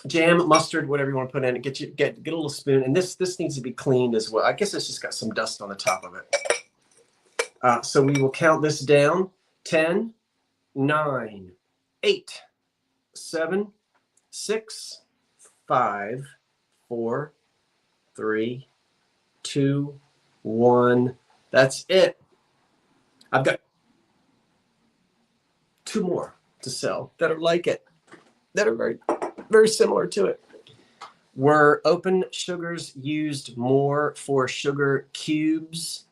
Jam, mustard, whatever you want to put in it. Get a little spoon, and this needs to be cleaned as well. I guess it's just got some dust on the top of it. So we will count this down. 10, 9, 8, 7, 6, 5, 4, 3, 2, 1. That's it. I've got 2 more to sell that are like it, that are very, very similar to it. Were open sugars used more for sugar cubes?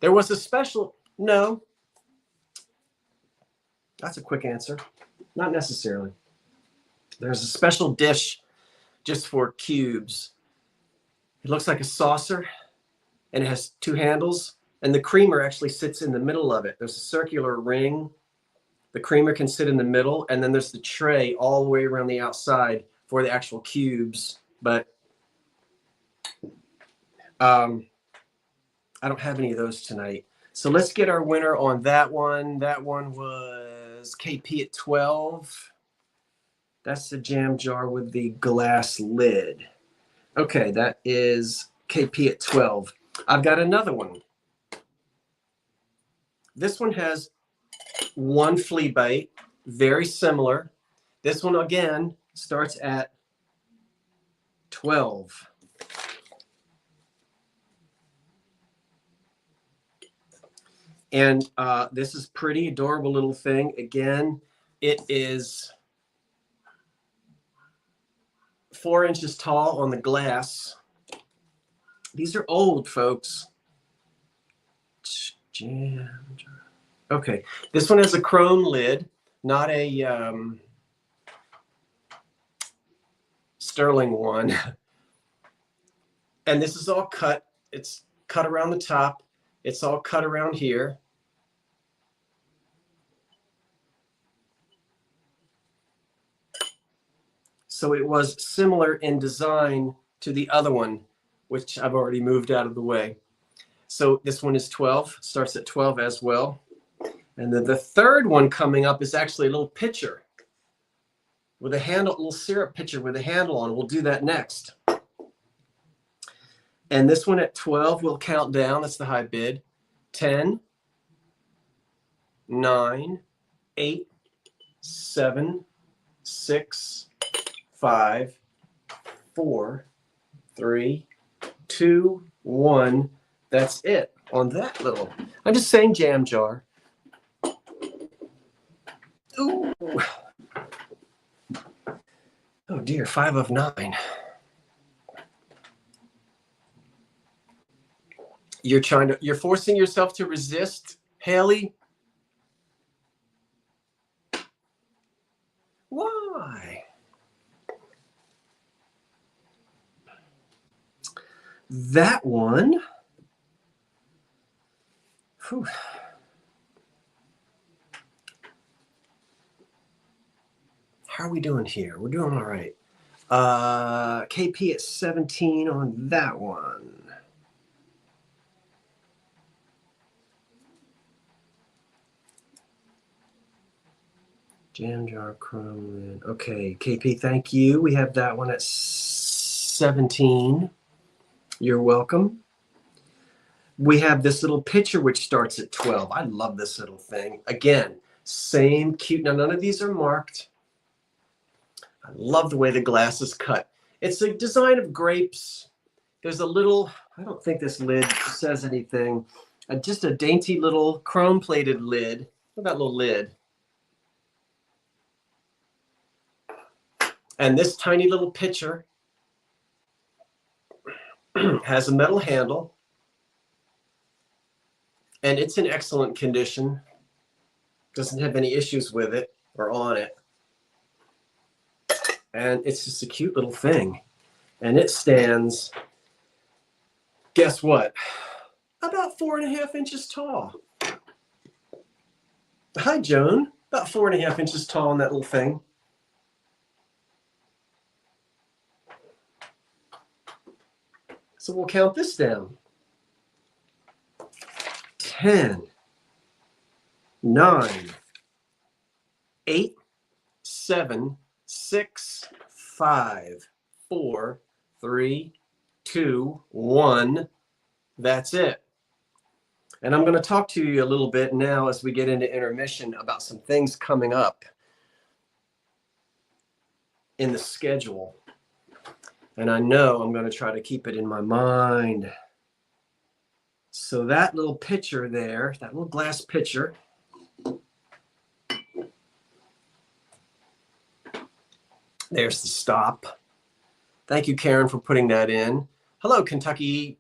There was a special, no. That's a quick answer. Not necessarily. There's a special dish just for cubes. It looks like a saucer, and it has 2 handles, and the creamer actually sits in the middle of it. There's a circular ring. The creamer can sit in the middle, and then there's the tray all the way around the outside for the actual cubes, but I don't have any of those tonight. So let's get our winner on that one. That one was KP at 12. That's the jam jar with the glass lid. Okay, that is KP at 12. I've got another one. This one has one flea bite, very similar. This one, again, starts at 12. And this is pretty adorable little thing. Again, it is 4 inches tall on the glass. These are old, folks. Okay, this one has a chrome lid, not a sterling one. And this is all cut. It's cut around the top. It's all cut around here. So it was similar in design to the other one, which I've already moved out of the way. So this one is 12, starts at 12 as well. And then the third one coming up is actually a little pitcher with a handle, a little syrup pitcher with a handle on. We'll do that next. And this one at 12 will count down. That's the high bid. 10, 9, 8, 7, 6, 5, 4, 3, 2, 1. That's it on that little. I'm just saying jam jar. Ooh. Oh dear, 5 of 9. You're forcing yourself to resist, Haley? Why? That one. Whew. How are we doing here? We're doing all right. KP at 17 on that one. Jam jar, chrome lid. Okay, KP, thank you. We have that one at 17. You're welcome. We have this little pitcher which starts at 12. I love this little thing. Again, same cute. Now, none of these are marked. I love the way the glass is cut. It's a design of grapes. There's a little, I don't think this lid says anything. Just a dainty little chrome-plated lid. Look at that little lid. And this tiny little pitcher has a metal handle. And it's in excellent condition. Doesn't have any issues with it or on it. And it's just a cute little thing. And it stands, guess what? About 4.5 inches tall. Hi, Joan. About 4.5 inches tall on that little thing. So we'll count this down. 10, 9, 8, 7, 6, 5, 4, 3, 2, 1. That's it. And I'm going to talk to you a little bit now as we get into intermission about some things coming up in the schedule. And I know I'm going to try to keep it in my mind. So that little pitcher there, that little glass pitcher, there's the stop. Thank you, Karen, for putting that in. Hello, Kentucky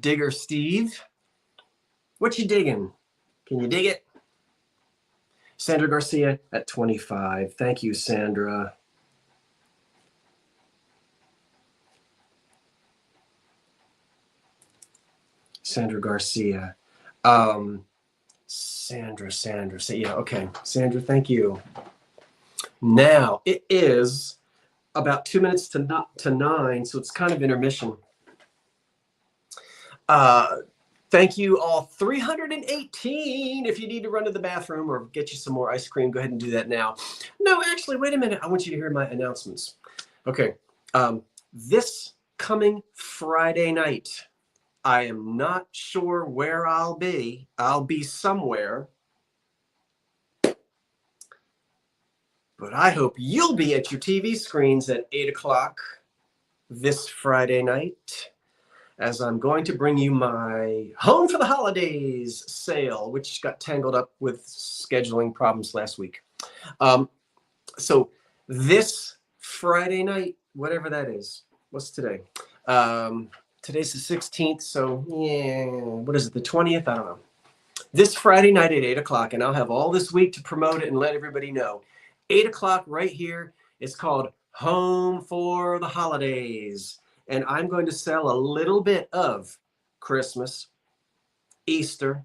digger Steve. What you digging? Can you dig it? Sandra Garcia at 25. Thank you, Sandra. Sandra Garcia. Sandra. Yeah, okay. Sandra, thank you. Now, it is about 2 minutes to 9, so it's kind of intermission. Thank you all 318. If you need to run to the bathroom or get you some more ice cream, go ahead and do that now. No, actually, wait a minute. I want you to hear my announcements. Okay. This coming Friday night, I am not sure where I'll be. I'll be somewhere. But I hope you'll be at your TV screens at 8 o'clock this Friday night, as I'm going to bring you my Home for the Holidays sale, which got tangled up with scheduling problems last week. So this Friday night, whatever that is, what's today? Today's the 16th, so yeah, what is it, the 20th? I don't know. This Friday night at 8 o'clock, and I'll have all this week to promote it and let everybody know. 8 o'clock right here. It's called Home for the Holidays. And I'm going to sell a little bit of Christmas, Easter,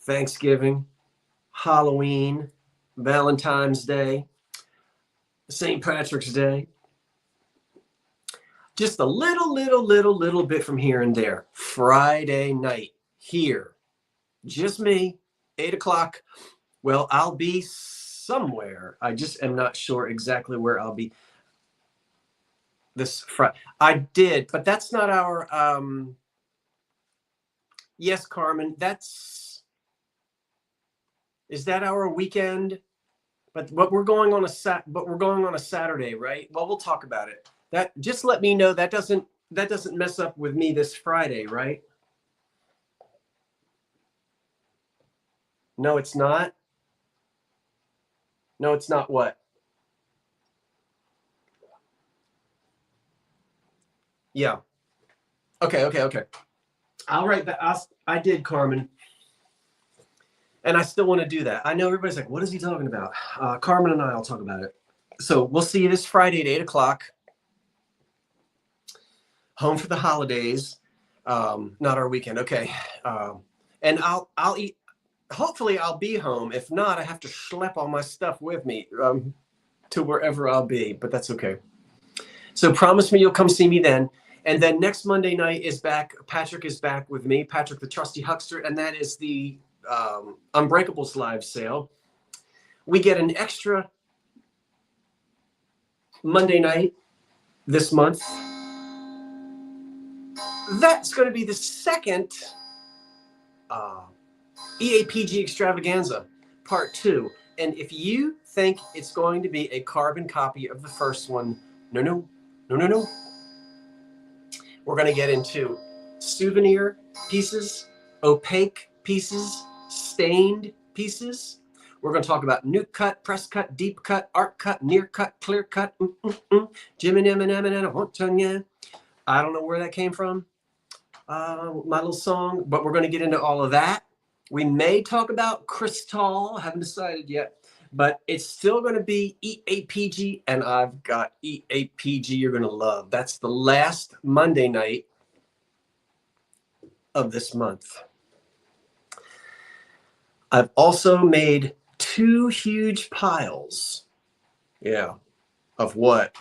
Thanksgiving, Halloween, Valentine's Day, St. Patrick's Day. Just a little bit from here and there. Friday night here. Just me, 8 o'clock. Well, I'll be somewhere. I just am not sure exactly where I'll be. This Friday, I did, but that's not our. Yes, Carmen, is that our weekend? But we're going on a Saturday, right? Well, we'll talk about it. That just let me know that doesn't mess up with me this Friday, right? No, it's not. No, it's not what? Yeah. Okay. I'll write that. I did, Carmen. And I still want to do that. I know everybody's like, what is he talking about? Carmen and I will talk about it. So we'll see you this Friday at 8 o'clock. Home for the Holidays. Not our weekend. Okay. And I'll eat. Hopefully I'll be home. If not, I have to schlep all my stuff with me to wherever I'll be, but that's okay. So promise me you'll come see me then. And then next Monday night is back. Patrick is back with me, Patrick the Trusty Huckster, and that is the Unbreakables Live Sale. We get an extra Monday night this month. That's going to be the second EAPG Extravaganza, Part 2. And if you think it's going to be a carbon copy of the first one, no. We're going to get into souvenir pieces, opaque pieces, stained pieces. We're going to talk about new cut, press cut, deep cut, art cut, near cut, clear cut. Jim and Eminem and I want to you. I don't know where that came from, my little song, but we're going to get into all of that. We may talk about Crystal. Haven't decided yet. But it's still going to be EAPG, and I've got EAPG you're going to love. That's the last Monday night of this month. I've also made 2 huge piles. Yeah. Of what?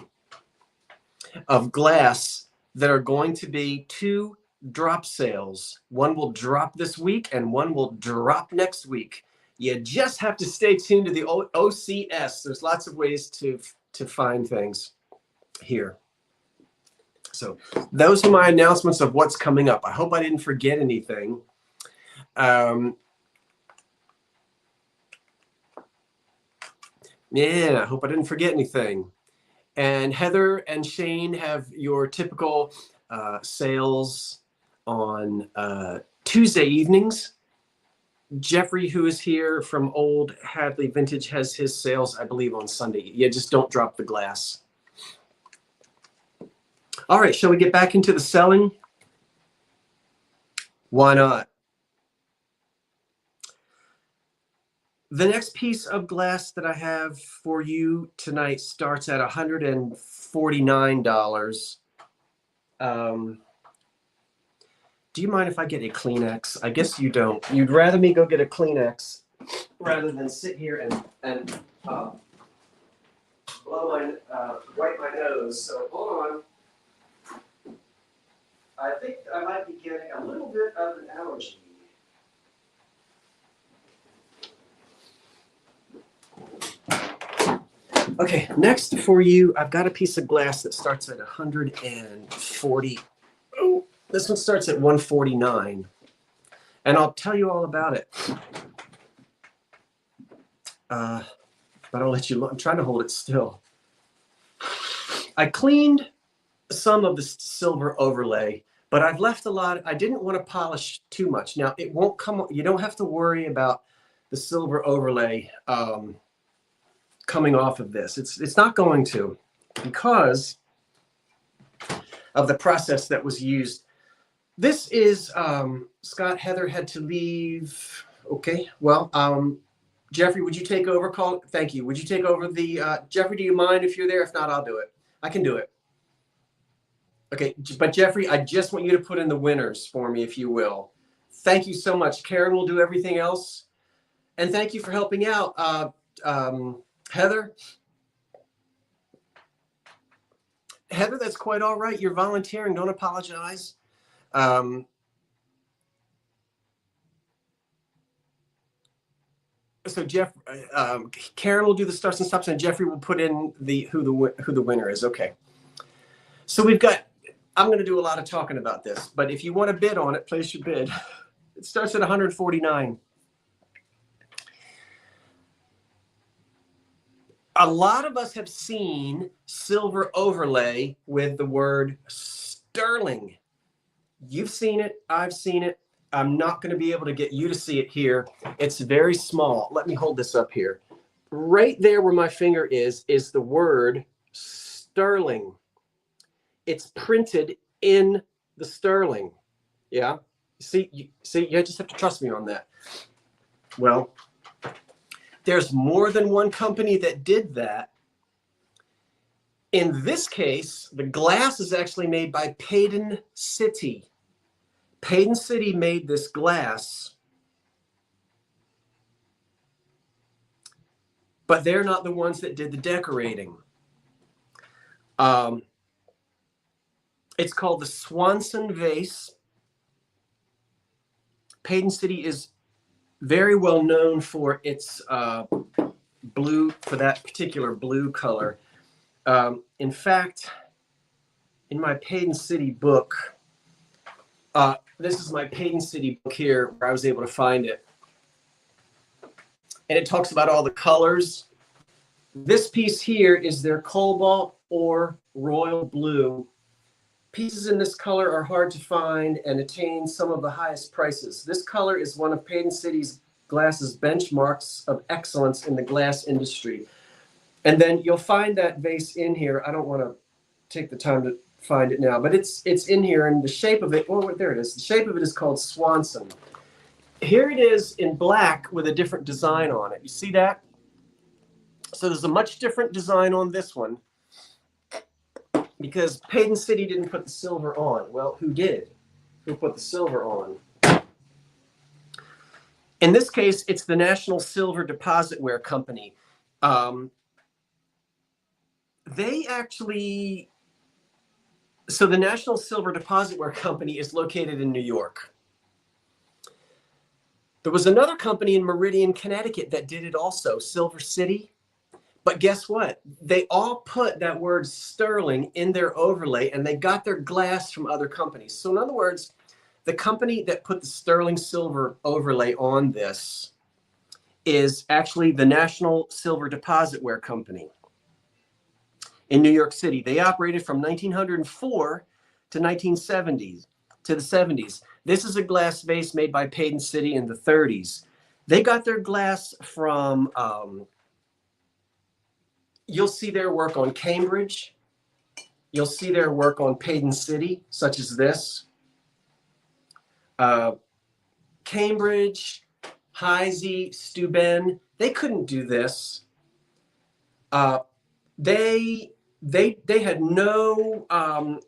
Of glass that are going to be 2 drop sales. One will drop this week, and one will drop next week. You just have to stay tuned to the OCS. There's lots of ways to find things here. So those are my announcements of what's coming up. I hope I didn't forget anything. Yeah, I hope I didn't forget anything. And Heather and Shane have your typical sales on Tuesday evenings. Jeffrey, who is here from Old Hadley Vintage, has his sales, I believe, on Sunday. Yeah, just don't drop the glass. All right, shall we get back into the selling? Why not? The next piece of glass that I have for you tonight starts at $149. Do you mind if I get a Kleenex? I guess you don't. You'd rather me go get a Kleenex rather than sit here and wipe my nose. So hold on. I think I might be getting a little bit of an allergy. Okay, next for you, I've got a piece of glass that starts at 140. Oh, this one starts at 149. And I'll tell you all about it. But I'll let you look. I'm trying to hold it still. I cleaned some of the silver overlay, but I've left a lot. I didn't want to polish too much. Now, it won't come. You don't have to worry about the silver overlay coming off of this. It's not going to, because of the process that was used. This is Scott. Heather had to leave. Okay, well, Jeffrey, would you take over? Thank you. Would you take over the Jeffrey? Do you mind if you're there? If not, I'll do it. I can do it. Okay, but Jeffrey, I just want you to put in the winners for me, if you will. Thank you so much. Karen will do everything else, and thank you for helping out. Heather, that's quite all right. You're volunteering. Don't apologize. So Karen will do the starts and stops, and Jeffrey will put in who the winner is. Okay. So we've got. I'm going to do a lot of talking about this, but if you want to bid on it, place your bid. It starts at 149. A lot of us have seen silver overlay with the word sterling. You've seen it. I've seen it. I'm not going to be able to get you to see it here. It's very small. Let me hold this up here. Right there where my finger is the word sterling. It's printed in the sterling. Yeah. You just have to trust me on that. Well, there's more than one company that did that. In this case, the glass is actually made by Peyton City. Peyton City made this glass, but they're not the ones that did the decorating. It's called the Swanson vase. Peyton City is very well known for its blue, for that particular blue color. In fact, in my Peyton City book, this is my Peyton City book here, where I was able to find it. And it talks about all the colors. This piece here is their cobalt or royal blue. Pieces in this color are hard to find and attain some of the highest prices. This color is one of Peyton City's glass's benchmarks of excellence in the glass industry. And then you'll find that vase in here. I don't want to take the time to find it now, but it's in here, and the shape of it, oh, there it is. The shape of it is called Swanson. Here it is in black with a different design on it. You see that? So there's a much different design on this one, because Peyton City didn't put the silver on. Well, who did? Who put the silver on? In this case, it's the National Silver Depositware Company. So the National Silver Depositware Company is located in New York. There was another company in Meridian, Connecticut that did it also, Silver City. But guess what? They all put that word sterling in their overlay, and they got their glass from other companies. So in other words, the company that put the sterling silver overlay on this is actually the National Silver Depositware Company in New York City. They operated from 1904 to 1970s, to the 70s. This is a glass vase made by Peyton City in the 30s. They got their glass from, you'll see their work on Cambridge. You'll see their work on Peyton City, such as this. Cambridge, Heisey, Steuben, they couldn't do this. They had no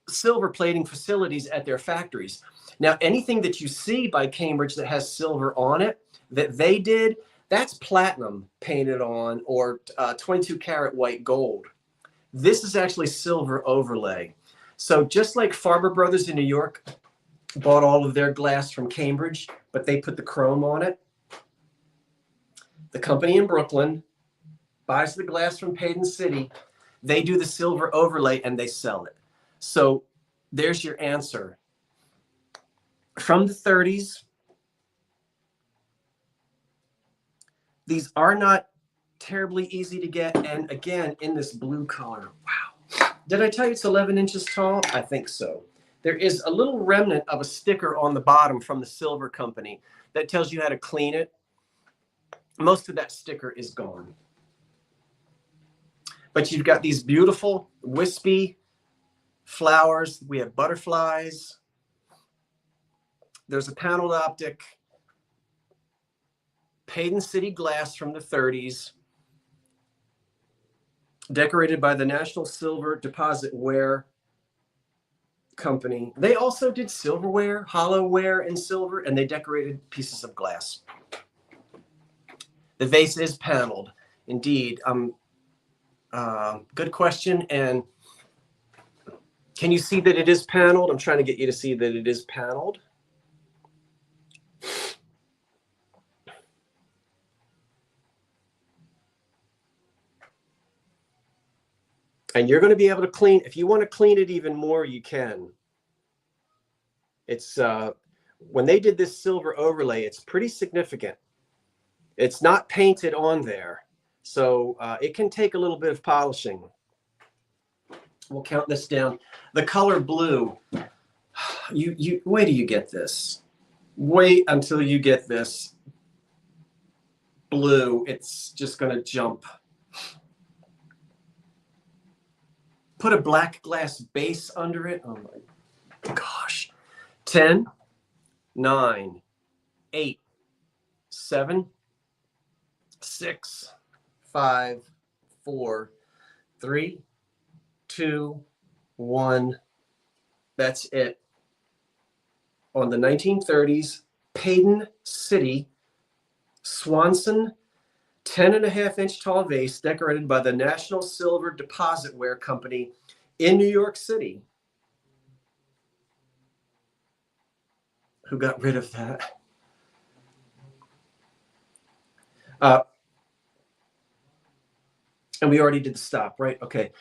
silver plating facilities at their factories. Now, anything that you see by Cambridge that has silver on it, that they did, That's platinum painted on, or 22 karat white gold. This is actually silver overlay. So just like Farber Brothers in New York bought all of their glass from Cambridge, but they put the chrome on it, the company in Brooklyn buys the glass from Peyton City, they do the silver overlay and they sell it. So there's your answer. From the 30s, these are not terribly easy to get. And again, in this blue color. Wow. Did I tell you it's 11 inches tall? I think so. There is a little remnant of a sticker on the bottom from the silver company that tells you how to clean it. Most of that sticker is gone. But you've got these beautiful wispy flowers. We have butterflies. There's a paneled optic. Peyton City glass from the 30s. Decorated by the National Silver Deposit Ware Company. They also did silverware, hollowware in silver, and they decorated pieces of glass. The vase is paneled, indeed. Good question. And can you see that it is paneled? I'm trying to get you to see that it is paneled. And you're going to be able to clean, if you want to clean it even more, you can. It's, when they did this silver overlay, it's pretty significant. It's not painted on there. So it can take a little bit of polishing. We'll count this down. The color blue, you wait till you get this. Wait until you get this blue. It's just going to jump. Put a black glass base under it. Oh my gosh. 10, 9, 8, 7, 6, 5, 4, 3, 2, 1. That's it. On the 1930s, Peyton City Swanson 10.5-inch tall vase decorated by the National Silver Deposit Ware Company in New York City. Who got rid of that? And we already did the stop, right? Okay.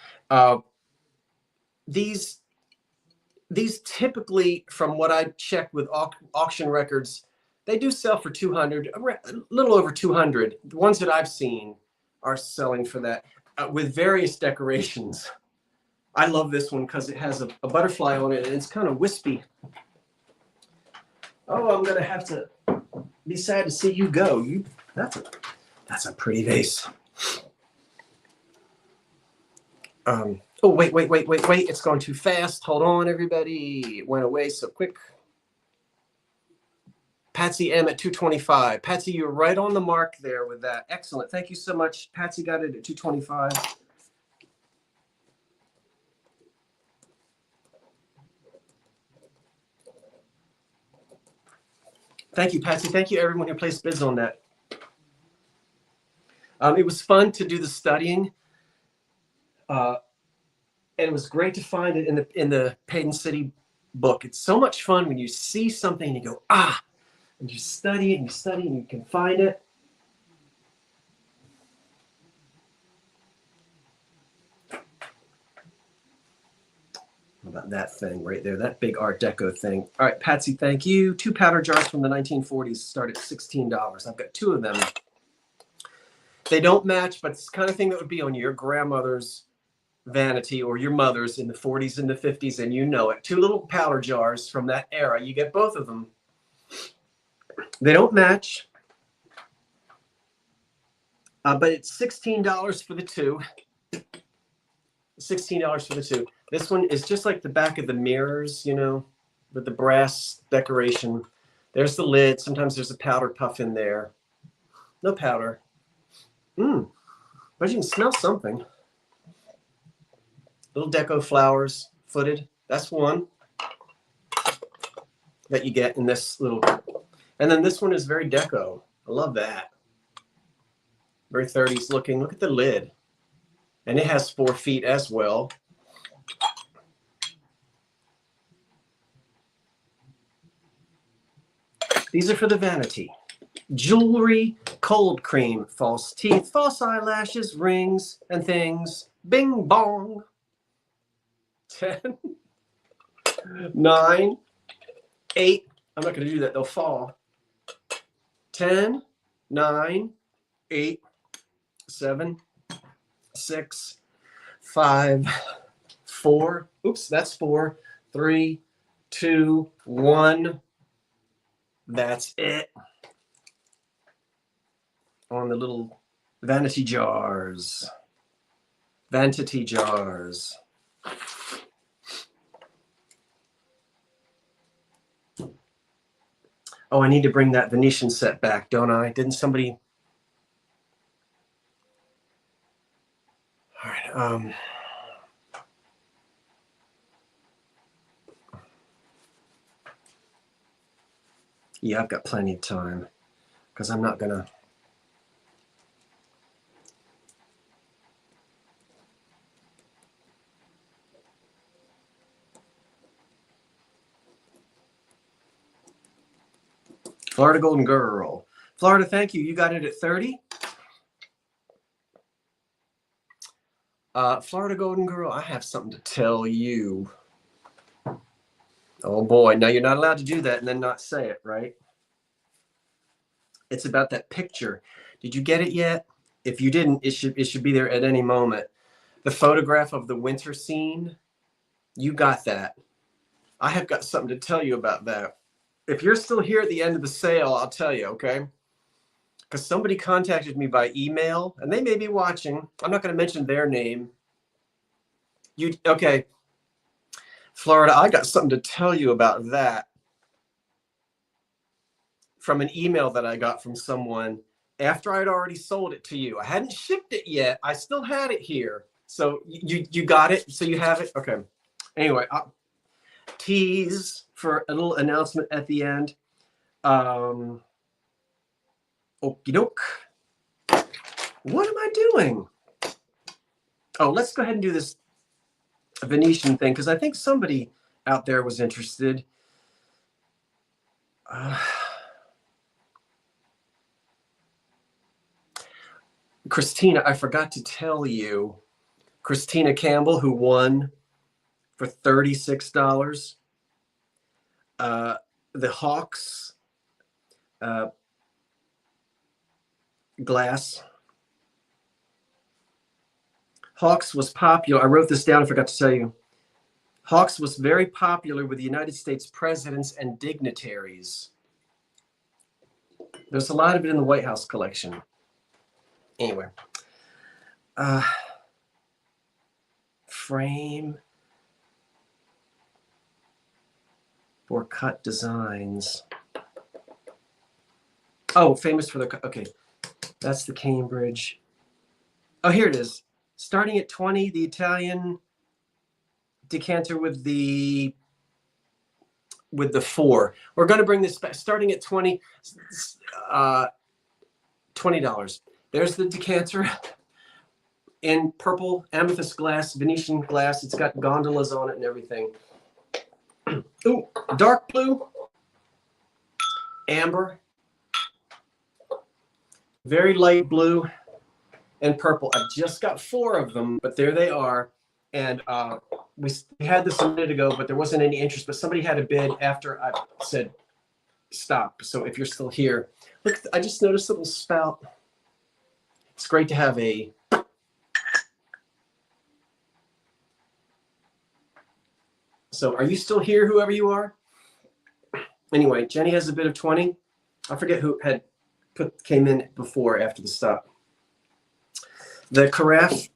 These typically, from what I checked with auction records, they do sell for 200, a little over 200. The ones that I've seen are selling for that with various decorations. I love this one because it has a butterfly on it and it's kind of wispy. Oh, I'm gonna have to be sad to see you go. That's a pretty vase. Oh, wait. It's going too fast. Hold on, everybody. It went away so quick. Patsy M at 225. Patsy, you're right on the mark there with that. Excellent. Thank you so much. Patsy got it at 225. Thank you, Patsy. Thank you, everyone who placed bids on that. It was fun to do the studying. And it was great to find it in the Peyton City book. It's so much fun when you see something and you go, ah, and you study it and you study and you can find it. How about that thing right there, that big Art Deco thing. All right, Patsy, thank you. 2 powder jars from the 1940s start at $16. I've got 2 of them. They don't match, but it's the kind of thing that would be on your grandmother's vanity or your mother's in the 40s and the 50s, and you know it. 2 little powder jars from that era. You get both of them. They don't match, but it's $16 for the 2. $16 for the 2. This one is just like the back of the mirrors, you know, with the brass decoration. There's the lid. Sometimes there's a powder puff in there. No powder. But you can smell something. Little deco flowers, footed. That's one that you get in this little. And then this one is very deco. I love that. Very 30s looking. Look at the lid. And it has 4 feet as well. These are for the Vanity. Jewelry, cold cream, false teeth, false eyelashes, rings, and things. Bing bong. 10, 9, 8. I'm not going to do that. They'll fall. 10, 9, 8, 7, 6, 5, 4. Oops, that's 4. 3, 2, 1. That's it. On the little vanity jars. Vanity jars. Oh, I need to bring that Venetian set back, don't I? Didn't somebody? All right. Yeah, I've got plenty of time because I'm not gonna. Florida Golden Girl. Florida, thank you. You got it at 30? Florida Golden Girl, I have something to tell you. Oh boy, now you're not allowed to do that and then not say it, right? It's about that picture. Did you get it yet? If you didn't, it should be there at any moment. The photograph of the winter scene, you got that. I have got something to tell you about that. If you're still here at the end of the sale, I'll tell you, okay? Because somebody contacted me by email, and they may be watching. I'm not going to mention their name. Okay, Florida, I got something to tell you about that from an email that I got from someone after I'd already sold it to you. I hadn't shipped it yet. I still had it here. So you got it? So you have it? Okay. Anyway, I'll tease for a little announcement at the end. Okie doke. What am I doing? Oh, let's go ahead and do this Venetian thing because I think somebody out there was interested. Christina, I forgot to tell you, Christina Campbell, who won for $36. The Hawks glass. Hawks was popular. I wrote this down. I forgot to tell you. Hawks was very popular with the United States presidents and dignitaries. There's a lot of it in the White House collection. Anyway. Frame for cut designs. Oh, famous for the, okay. That's the Cambridge. Oh, here it is. Starting at 20, the Italian decanter with the 4. We're going to bring this back. Starting at 20, $20. There's the decanter in purple amethyst glass, Venetian glass. It's got gondolas on it and everything. Ooh, dark blue, amber, very light blue, and purple. I've just got 4 of them, but there they are. And we had this a minute ago, but there wasn't any interest. But somebody had a bid after I said stop. So if you're still here, look, I just noticed a little spout. It's great to have a So are you still here, whoever you are? Anyway, Jenny has a bid of 20. I forget who had came in before after the stop. The carafe,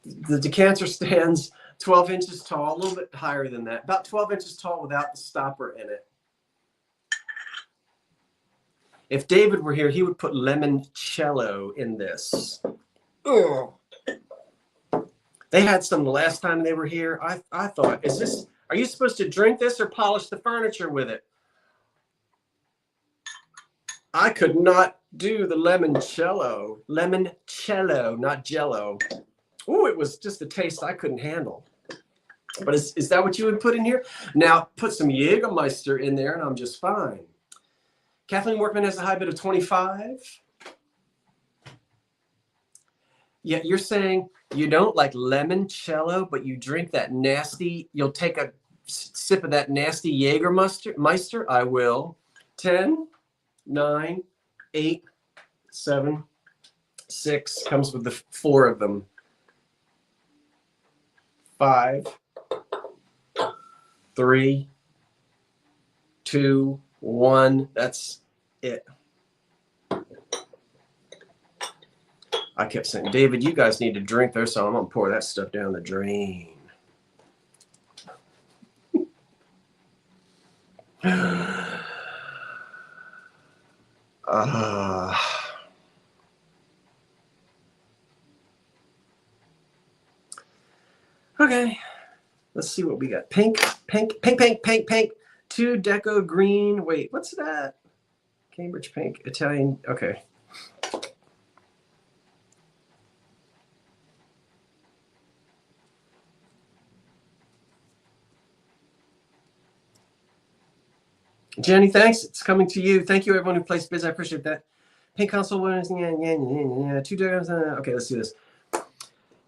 the decanter stands 12 inches tall, a little bit higher than that, about 12 inches tall without the stopper in it. If David were here, he would put limoncello in this. Ugh. They had some the last time they were here. I thought, are you supposed to drink this or polish the furniture with it? I could not do the limoncello. Limoncello, not jello. Oh, it was just a taste I couldn't handle. But is that what you would put in here? Now, put some Jägermeister in there and I'm just fine. Kathleen Workman has a high bid of 25. Yeah, you're saying you don't like limoncello, but you drink that nasty, you'll take a sip of that nasty Jägermeister? I will. 10, 9, 8, 7, 6, comes with the 4 of them. 5, 3, 2, 1. That's it. I kept saying, David, you guys need to drink there, so I'm going to pour that stuff down the drain. Okay, let's see what we got. Pink, pink, pink, pink, pink, pink. 2 deco green. Wait, what's that? Cambridge pink, Italian. Okay. Jenny, thanks. It's coming to you. Thank you, everyone who placed bids. I appreciate that. Pink console winners. Yeah. 2 decos. Okay, let's do this.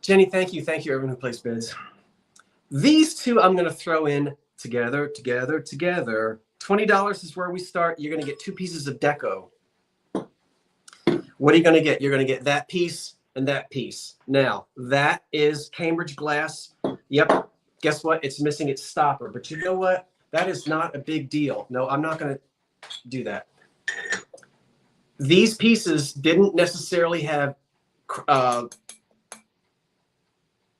Jenny, thank you. Thank you, everyone who placed bids. These two I'm going to throw in together. $20 is where we start. You're going to get 2 pieces of deco. What are you going to get? You're going to get that piece and that piece. Now, that is Cambridge glass. Yep. Guess what? It's missing its stopper. But you know what? That is not a big deal. No, I'm not going to do that. These pieces didn't necessarily have the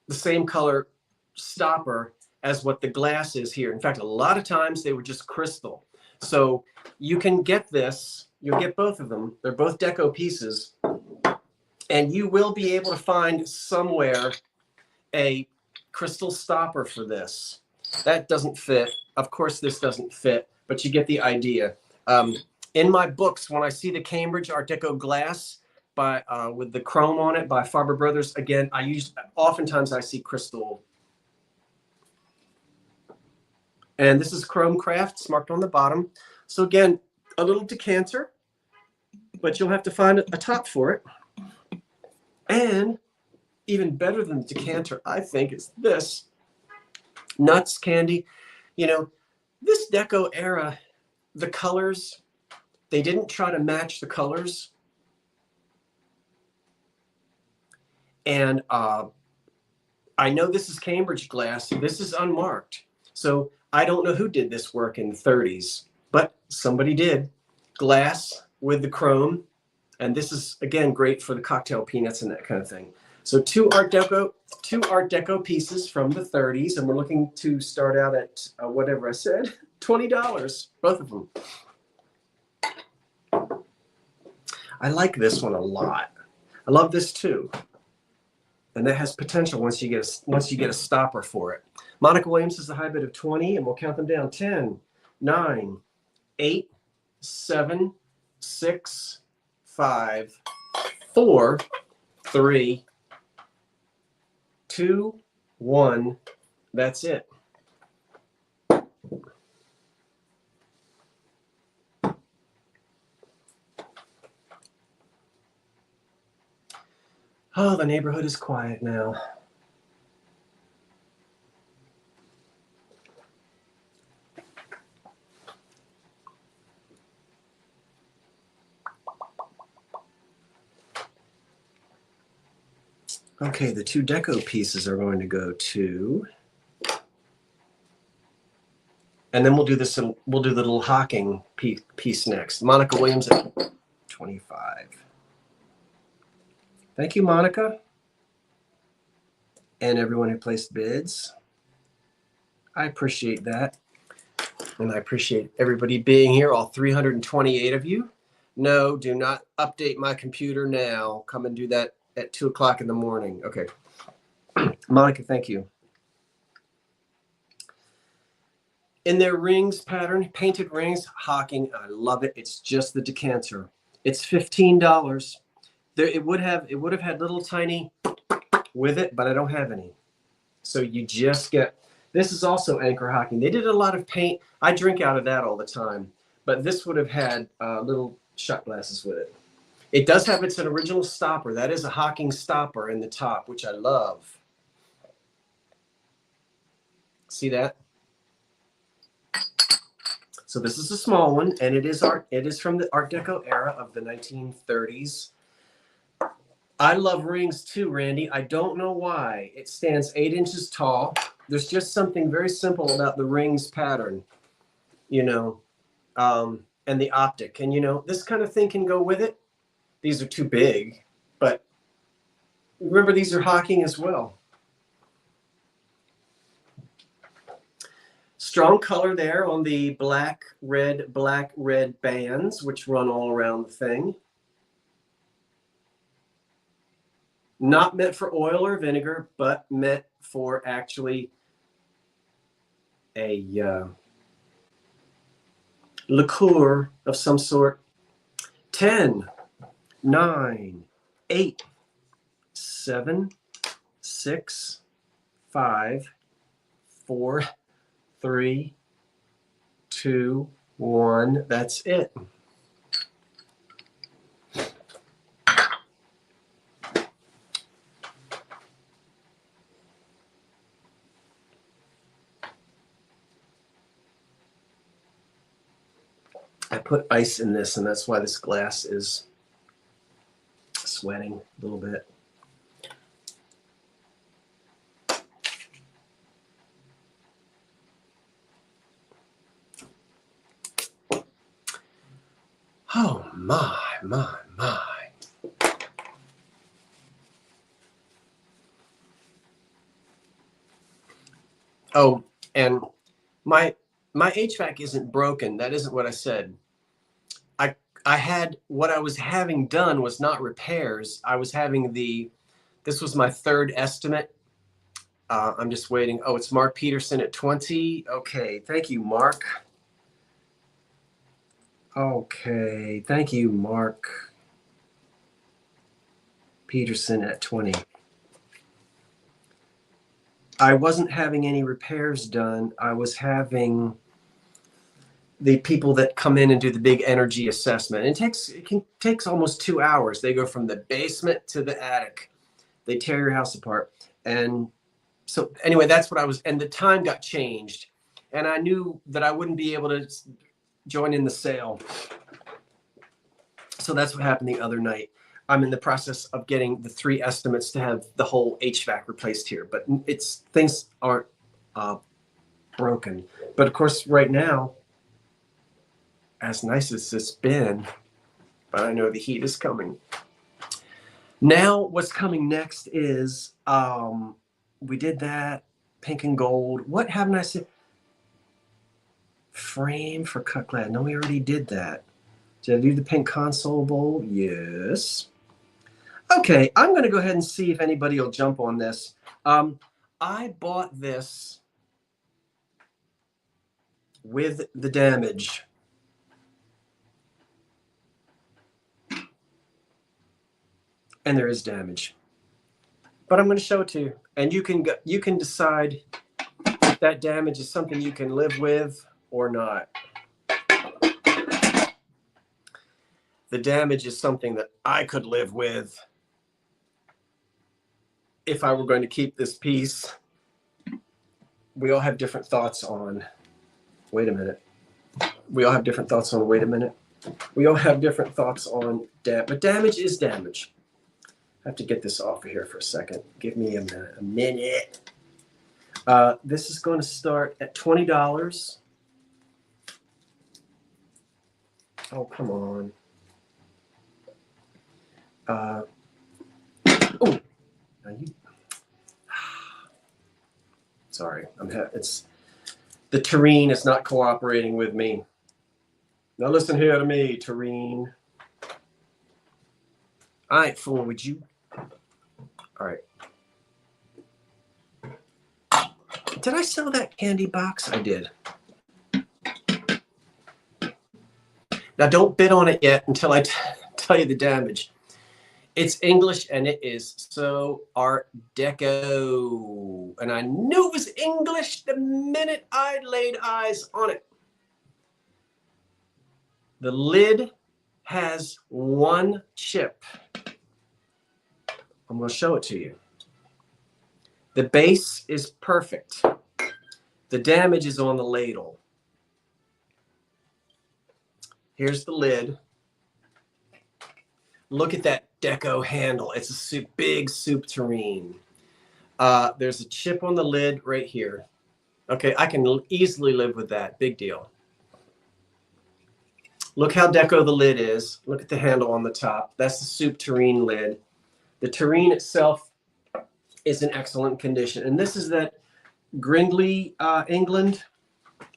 same color stopper as what the glass is here. In fact, a lot of times they were just crystal. So you can get this. You'll get both of them. They're both deco pieces. And you will be able to find somewhere a crystal stopper for this. That doesn't fit. Of course, this doesn't fit, but you get the idea. In my books, when I see the Cambridge Art Deco glass by with the chrome on it by Farber Brothers, again, oftentimes I see crystal. And this is Chrome Crafts marked on the bottom. So again, a little decanter, but you'll have to find a top for it. And even better than the decanter, I think, is this. Nuts, candy. You know, this deco era, the colors, they didn't try to match the colors. And I know this is Cambridge glass. This is unmarked. So I don't know who did this work in the 30s, but somebody did. Glass with the chrome. And this is, again, great for the cocktail peanuts and that kind of thing. So 2 Art Deco pieces from the 30s, and we're looking to start out at whatever I said, $20, both of them. I like this one a lot. I love this too, and that has potential once you get a stopper for it. Monica Williams is a high bid of 20, and we'll count them down: 10, 9, 8, 7, 6, 5, 4, 3, 2, 1. That's it. Oh, the neighborhood is quiet now. Okay, the 2 deco pieces are going to go to, and then we'll do this. We'll do the little hawking piece next. Monica Williams at 25. Thank you, Monica, and everyone who placed bids. I appreciate that, and I appreciate everybody being here. All 328 of you. No, do not update my computer now. Come and do that at 2 o'clock in the morning. Okay. Monica, thank you. In their rings pattern, painted rings, Hocking, I love it. It's just the decanter. It's $15. There, it would have had little tiny with it, but I don't have any. So you just get, this is also Anchor Hocking. They did a lot of paint. I drink out of that all the time, but this would have had little shot glasses with it. It does have its original stopper. That is a Hocking stopper in the top, which I love. See that? So this is a small one, and it is from the Art Deco era of the 1930s. I love rings too, Randy. I don't know why. It stands 8 inches tall. There's just something very simple about the rings pattern, you know, and the optic. And, you know, this kind of thing can go with it. These are too big, but remember, these are Hocking as well. Strong color there on the black, red bands, which run all around the thing. Not meant for oil or vinegar, but meant for actually a liqueur of some sort. 10, 9, 8, 7, 6, 5, 4, 3, 2, 1. That's it. I put ice in this, and that's why this glass is sweating a little bit. Oh, my. Oh, and my HVAC isn't broken. That isn't what I said. I had, what I was having done was not repairs. I was having this was my third estimate. I'm just waiting. Oh, it's Mark Peterson at 20. Okay, thank you, Mark. Okay, thank you, Mark Peterson at 20. I wasn't having any repairs done. I was having the people that come in and do the big energy assessment. It takes almost 2 hours. They go from the basement to the attic. They tear your house apart. And so anyway, that's what I was, and the time got changed. And I knew that I wouldn't be able to join in the sale. So that's what happened the other night. I'm in the process of getting the 3 estimates to have the whole HVAC replaced here, but things aren't broken. But of course, right now, as nice as it's been, but I know the heat is coming. Now, what's coming next is, we did that, pink and gold. What haven't I said? Frame for cut glass. No, we already did that. Did I do the pink console bowl? Yes. Okay, I'm going to go ahead and see if anybody will jump on this. I bought this with the damage. And there is damage. But I'm going to show it to you. And you can decide if that damage is something you can live with or not. The damage is something that I could live with if I were going to keep this piece. We all have different thoughts on, wait a minute. We all have different thoughts on, wait a minute. We all have different thoughts on but damage is damage. I have to get this off of here for a second. Give me a minute. This is going to start at $20. Oh, come on. Oh, now you. Sorry, it's the tureen is not cooperating with me. Now listen here to me, tureen. I ain't fooling with you. All right. Did I sell that candy box? I did. Now, don't bid on it yet until I tell you the damage. It's English, and it is so Art Deco. And I knew it was English the minute I laid eyes on it. The lid has one chip. I'm going to show it to you. The base is perfect. The damage is on the ladle. Here's the lid. Look at that deco handle. It's a big soup tureen. There's a chip on the lid right here. Okay, I can easily live with that. Big deal. Look how deco the lid is. Look at the handle on the top. That's the soup tureen lid. The tureen itself is in excellent condition. And this is that Grindley, England.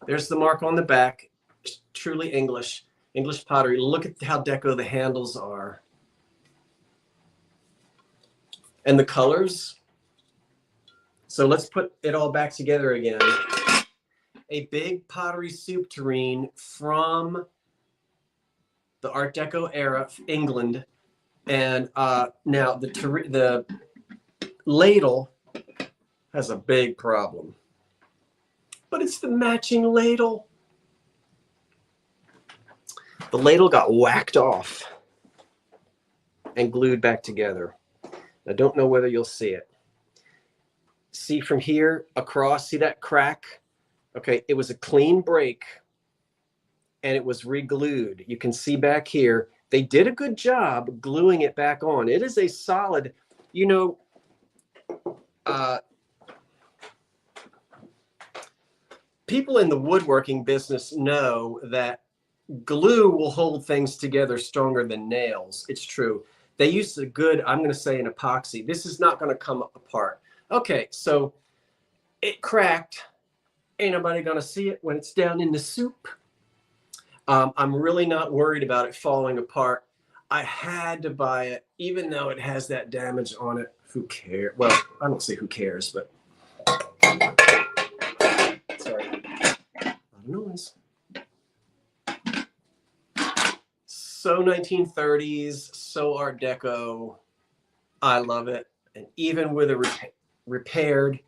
There's the mark on the back. It's truly English pottery. Look at how deco the handles are. And the colors. So let's put it all back together again. A big pottery soup tureen from the Art Deco era, England. And now the ladle has a big problem. But it's the matching ladle. The ladle got whacked off and glued back together. I don't know whether you'll see it. See from here across, see that crack? Okay, it was a clean break and it was re-glued. You can see back here, they did a good job gluing it back on. It is a solid, you know, people in the woodworking business know that glue will hold things together stronger than nails. It's true. They used a good, I'm going to say an epoxy. This is not going to come apart. Okay, so it cracked. Ain't nobody going to see it when it's down in the soup. I'm really not worried about it falling apart. I had to buy it, even though it has that damage on it. Who cares? Well, I don't say who cares, but sorry. A lot of noise. So 1930s, so Art Deco. I love it. And even with a repaired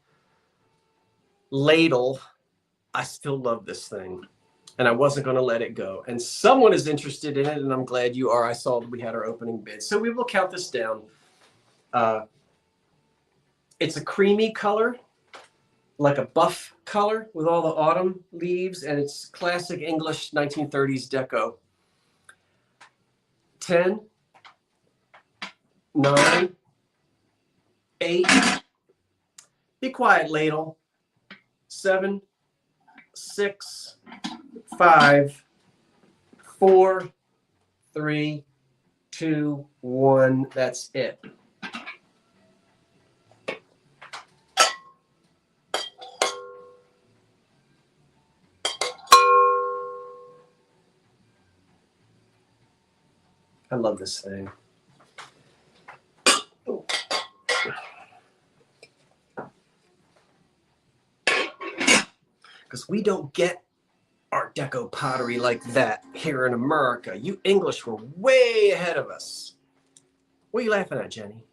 ladle, I still love this thing. And I wasn't going to let it go. And someone is interested in it, and I'm glad you are. I saw that we had our opening bid. So we will count this down. It's a creamy color, like a buff color with all the autumn leaves, and it's classic English 1930s deco. 10, 9, 8, be quiet, ladle. 7, 6, 5, 4, 3, 2, 1. That's it. I love this thing. Because we don't get Art Deco pottery like that here in America. You English were way ahead of us. What are you laughing at, Jenny?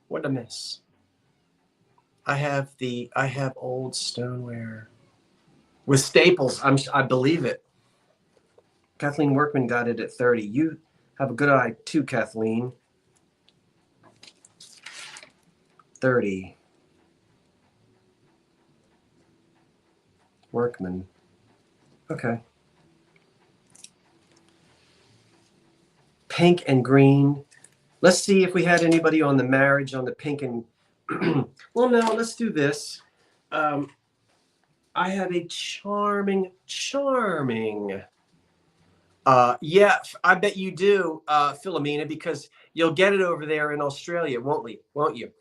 What a miss. I have old stoneware with staples. I believe it. Kathleen Workman got it at 30. You have a good eye too, Kathleen. 30. Workman. Okay. Pink and green. Let's see if we had anybody on the marriage on the pink and well, no, let's do this. I have a charming yeah, I bet you do, Philomena, because you'll get it over there in Australia, won't you?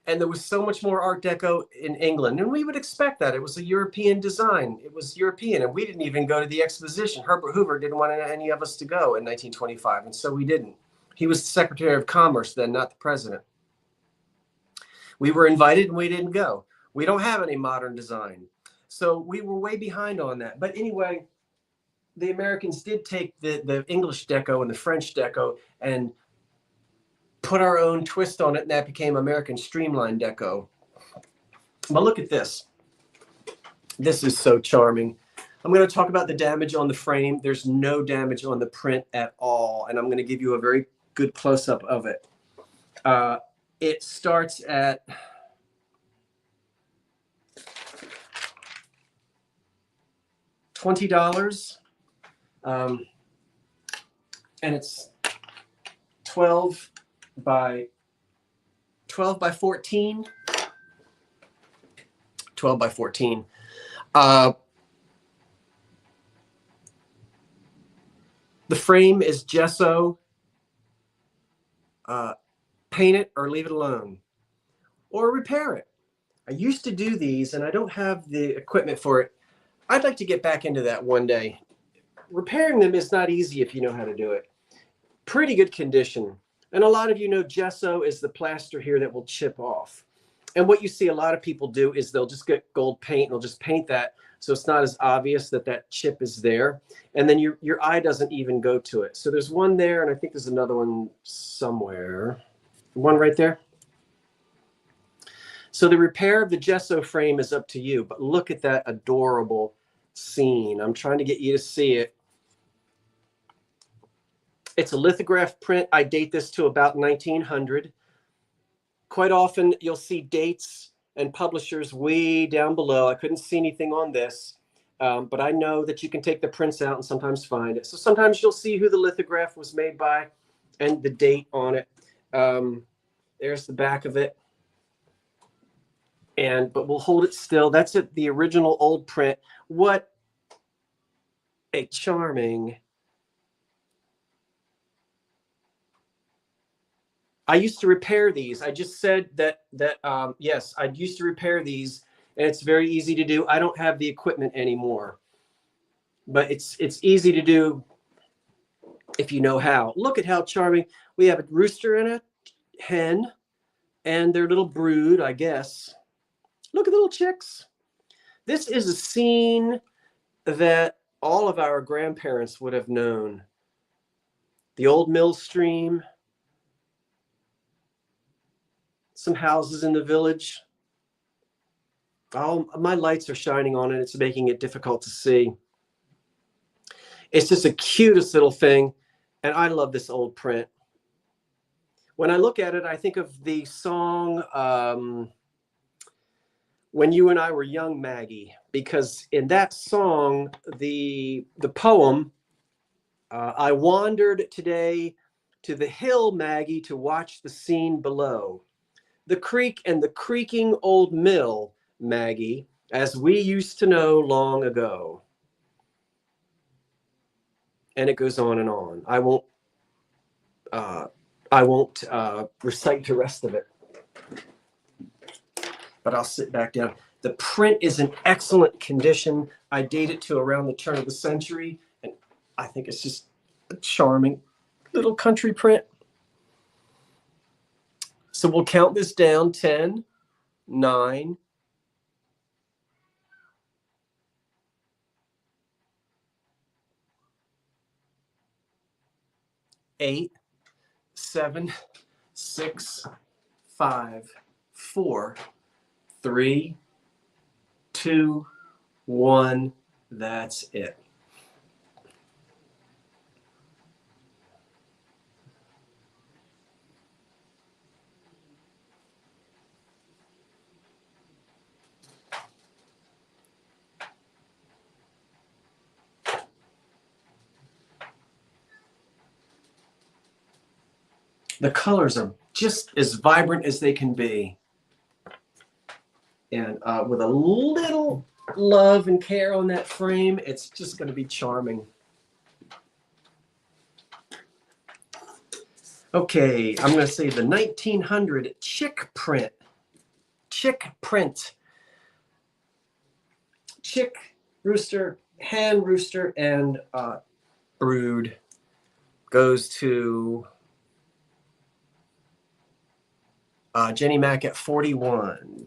And there was so much more Art Deco in England, and we would expect that. It was a European design. It was European, and we didn't even go to the exposition. Herbert Hoover didn't want any of us to go in 1925, and so we didn't. He was the Secretary of Commerce then, not the president. We were invited, and we didn't go. We don't have any modern design. So we were way behind on that. But anyway, the Americans did take the English deco and the French deco and put our own twist on it, and that became American streamline deco. But look at this. This is so charming. I'm going to talk about the damage on the frame. There's no damage on the print at all, and I'm going to give you a very good close-up of it. It starts at $20, and it's 12 by 14. 12 by 14. The frame is gesso. Paint it or leave it alone, or repair it. I used to do these, and I don't have the equipment for it. I'd like to get back into that one day. Repairing them is not easy if you know how to do it. Pretty good condition. And a lot of you know gesso is the plaster here that will chip off. And what you see a lot of people do is they'll just get gold paint and they'll just paint that so it's not as obvious that that chip is there. And then your eye doesn't even go to it. So there's one there, and I think there's another one somewhere. One right there. So the repair of the gesso frame is up to you, but look at that adorable scene. I'm trying to get you to see it. It's a lithograph print. I date this to about 1900. Quite often you'll see dates and publishers way down below. I couldn't see anything on this, but I know that you can take the prints out and sometimes find it. So sometimes you'll see who the lithograph was made by and the date on it. There's the back of it. But we'll hold it still. That's it, the original old print. What a charming. I used to repair these. I just said that yes, I used to repair these, and it's very easy to do. I don't have the equipment anymore, but it's easy to do if you know how. Look at how charming. We have a rooster and a hen and their little brood, I guess. Look at the little chicks. This is a scene that all of our grandparents would have known. The old mill stream. Some houses in the village. Oh, my lights are shining on it. It's making it difficult to see. It's just the cutest little thing. And I love this old print. When I look at it, I think of the song, When You and I Were Young, Maggie, because in that song, the poem, I wandered today to the hill, Maggie, to watch the scene below. The creek and the creaking old mill, Maggie, as we used to know long ago. And it goes on and on. I won't recite the rest of it, but I'll sit back down. The print is in excellent condition. I date it to around the turn of the century, and I think it's just a charming little country print. So we'll count this down: 10, 9, 8, 7, 6, 5, 4, 3, 2, 1. That's it. The colors are just as vibrant as they can be. And with a little love and care on that frame, it's just going to be charming. Okay, I'm going to say the 1900 chick print. Chick print. Chick, rooster, hen, rooster, and brood goes to Jenny Mac at 41.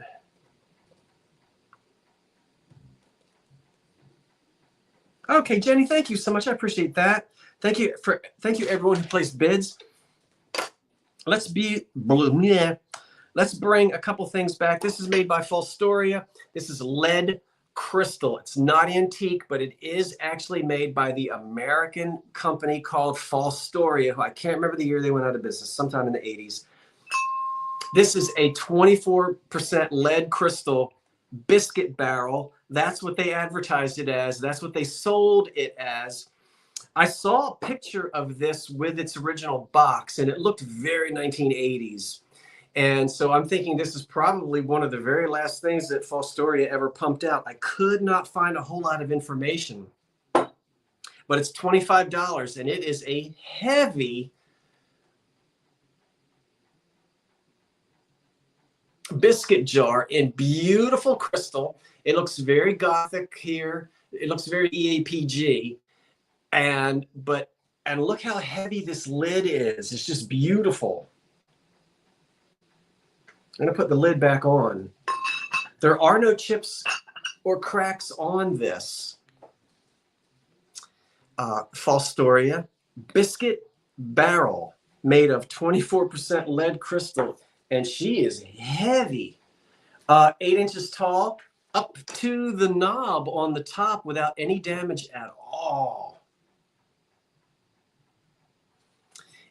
Okay, Jenny, thank you so much. I appreciate that. Thank you everyone who placed bids. Let's bring a couple things back. This is made by Fostoria. This is lead crystal. It's not antique, but it is actually made by the American company called Fostoria, who I can't remember the year they went out of business, sometime in the 80s. This is a 24% lead crystal biscuit barrel. That's what they advertised it as. That's what they sold it as. I saw a picture of this with its original box, and it looked very 1980s. And so I'm thinking this is probably one of the very last things that Fostoria ever pumped out. I could not find a whole lot of information, but it's $25, and it is a heavy biscuit jar in beautiful crystal. It looks very Gothic here. It looks very EAPG. And look how heavy this lid is. It's just beautiful. I'm gonna put the lid back on. There are no chips or cracks on this. Fostoria biscuit barrel made of 24% lead crystal, and she is heavy. 8 inches tall, up to the knob on the top without any damage at all.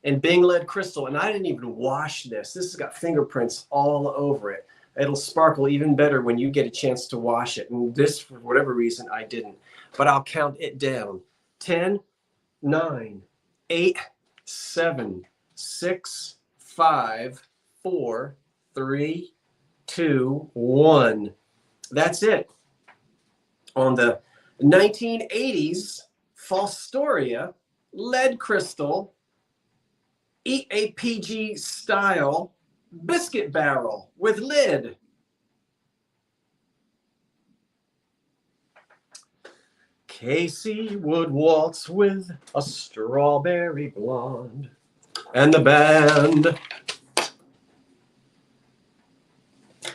And being lead crystal, and I didn't even wash this. This has got fingerprints all over it. It'll sparkle even better when you get a chance to wash it. And this, for whatever reason, I didn't. But I'll count it down. 10, 9, 8, 7, 6, 5, 4, 3, 2, 1. That's it. On the 1980s Fostoria lead crystal EAPG style biscuit barrel with lid. Casey would waltz with a strawberry blonde, and the band.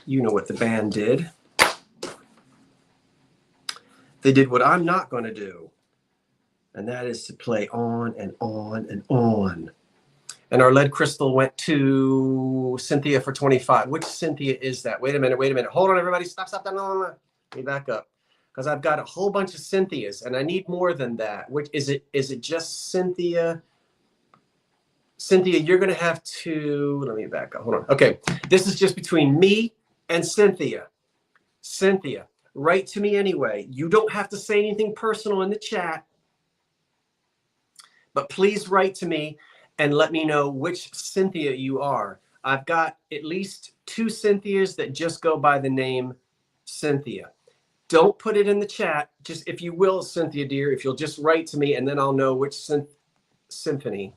You know what the band did. They did what I'm not going to do, and that is to play on and on and on. And our lead crystal went to Cynthia for 25. Which Cynthia is that? Wait a minute. Hold on, everybody. Stop. No. Let me back up. Because I've got a whole bunch of Cynthias, and I need more than that. Which is it? Is it just Cynthia? Cynthia, you're going to have to... Let me back up. Hold on. Okay. This is just between me and Cynthia. Cynthia, write to me anyway. You don't have to say anything personal in the chat. But please write to me and let me know which Cynthia you are. I've got at least 2 Cynthias that just go by the name Cynthia. Don't put it in the chat. Just, if you will, Cynthia, dear, if you'll just write to me, and then I'll know which symphony.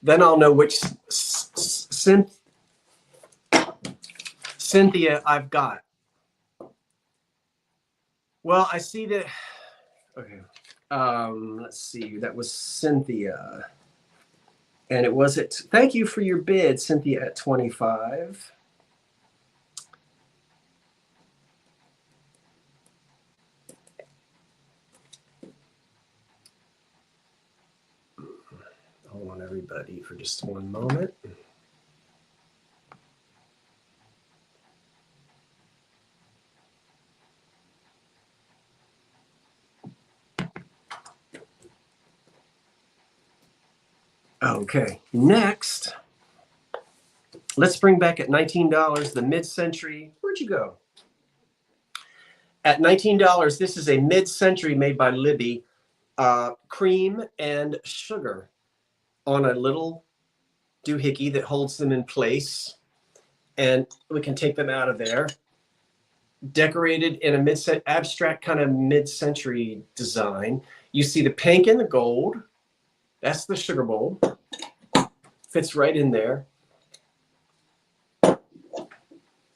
Then I'll know which Cynthia I've got. Well, I see that. Okay. Let's see. That was Cynthia. And it was at, thank you for your bid, Cynthia, at 25. Hold on, everybody, for just one moment. Okay, next, let's bring back at $19 the mid-century. Where'd you go? At $19, this is a mid-century made by Libby, cream and sugar on a little doohickey that holds them in place. And we can take them out of there. Decorated in a abstract kind of mid-century design. You see the pink and the gold. That's the sugar bowl. Fits right in there.